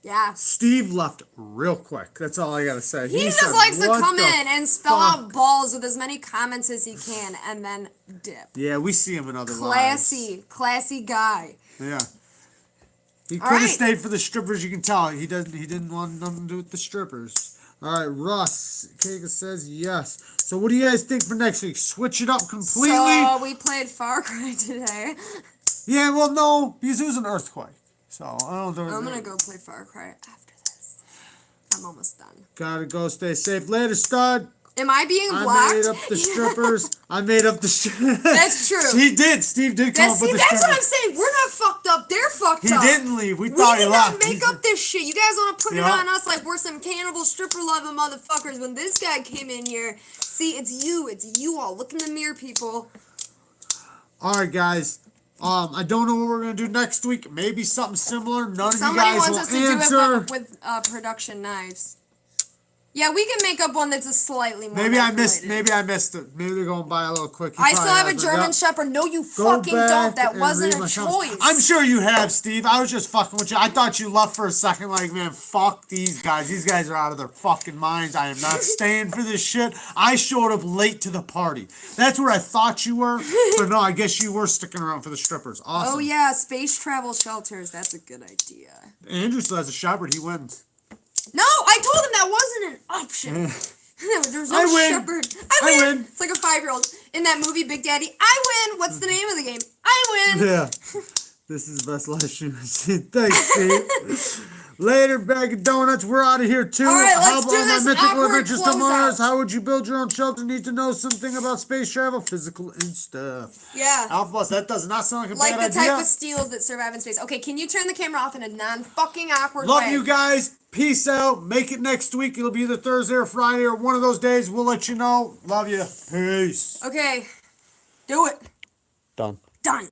yeah. Steve left real quick. That's all I gotta say. He just said, likes to "What come the in and spell fuck?" out balls with as many comments as he can, and then dip. Yeah, we see him in other lives. Classy guy. Yeah. He All could have right. stayed for the strippers. You can tell he didn't want nothing to do with the strippers. All right, Russ Kaga says yes. So what do you guys think for next week? Switch it up completely? So we played Far Cry today. Yeah, well, no, because it was an earthquake. So I don't know. I'm gonna go play Far Cry after this. I'm almost done. Gotta go. Stay safe. Later, stud. Am I being blocked? I made up the strippers. I made up the strippers. That's true. He did. Steve did come up with the that's strippers. what I'm saying. We're not fucked up. They're fucked He up. didn't leave. We We thought he did left. not make up this shit. You guys want to put it Yeah. on us like we're some cannibal stripper loving motherfuckers when this guy came in here. See, it's you. It's you all. Look in the mirror, people. All right, guys. I don't know what we're gonna do next week. Maybe something similar. None Somebody of you guys wants will us to answer. do it with production knives. Yeah, we can make up one that's a slightly more. Maybe I knife related. missed it. Maybe they're going by a little quick. I still have a German Shepherd. No, you fucking don't. That wasn't a choice. I'm sure you have, Steve. I was just fucking with you. I thought you left for a second. Like, man, fuck these guys. These guys are out of their fucking minds. I am not staying for this shit. I showed up late to the party. That's where I thought you were. But no, I guess you were sticking around for the strippers. Awesome. Oh yeah, space travel shelters. That's a good idea. Andrew still has a shepherd. He wins. No, I told him that wasn't an option. There was no I win. shepherd. I win. It's like a 5-year-old in that movie Big Daddy. I win. What's the name of the game? I win. Yeah. This is the best live stream I've seen. Thanks, Steve. Later, bag of donuts. We're out of here, too. All right, How let's about do my this mythical awkward adventures to Mars? closeout. How would you build your own shelter? Need to know something about space travel, physical, and stuff. Yeah. Alphas, that does not sound like a Like bad the idea. type of steels that survive in space. Okay, can you turn the camera off in a non-fucking awkward Love way? you guys. Peace out. Make it next week. It'll be either Thursday or Friday or one of those days. We'll let you know. Love you. Peace. Okay. Do it. Done. Done.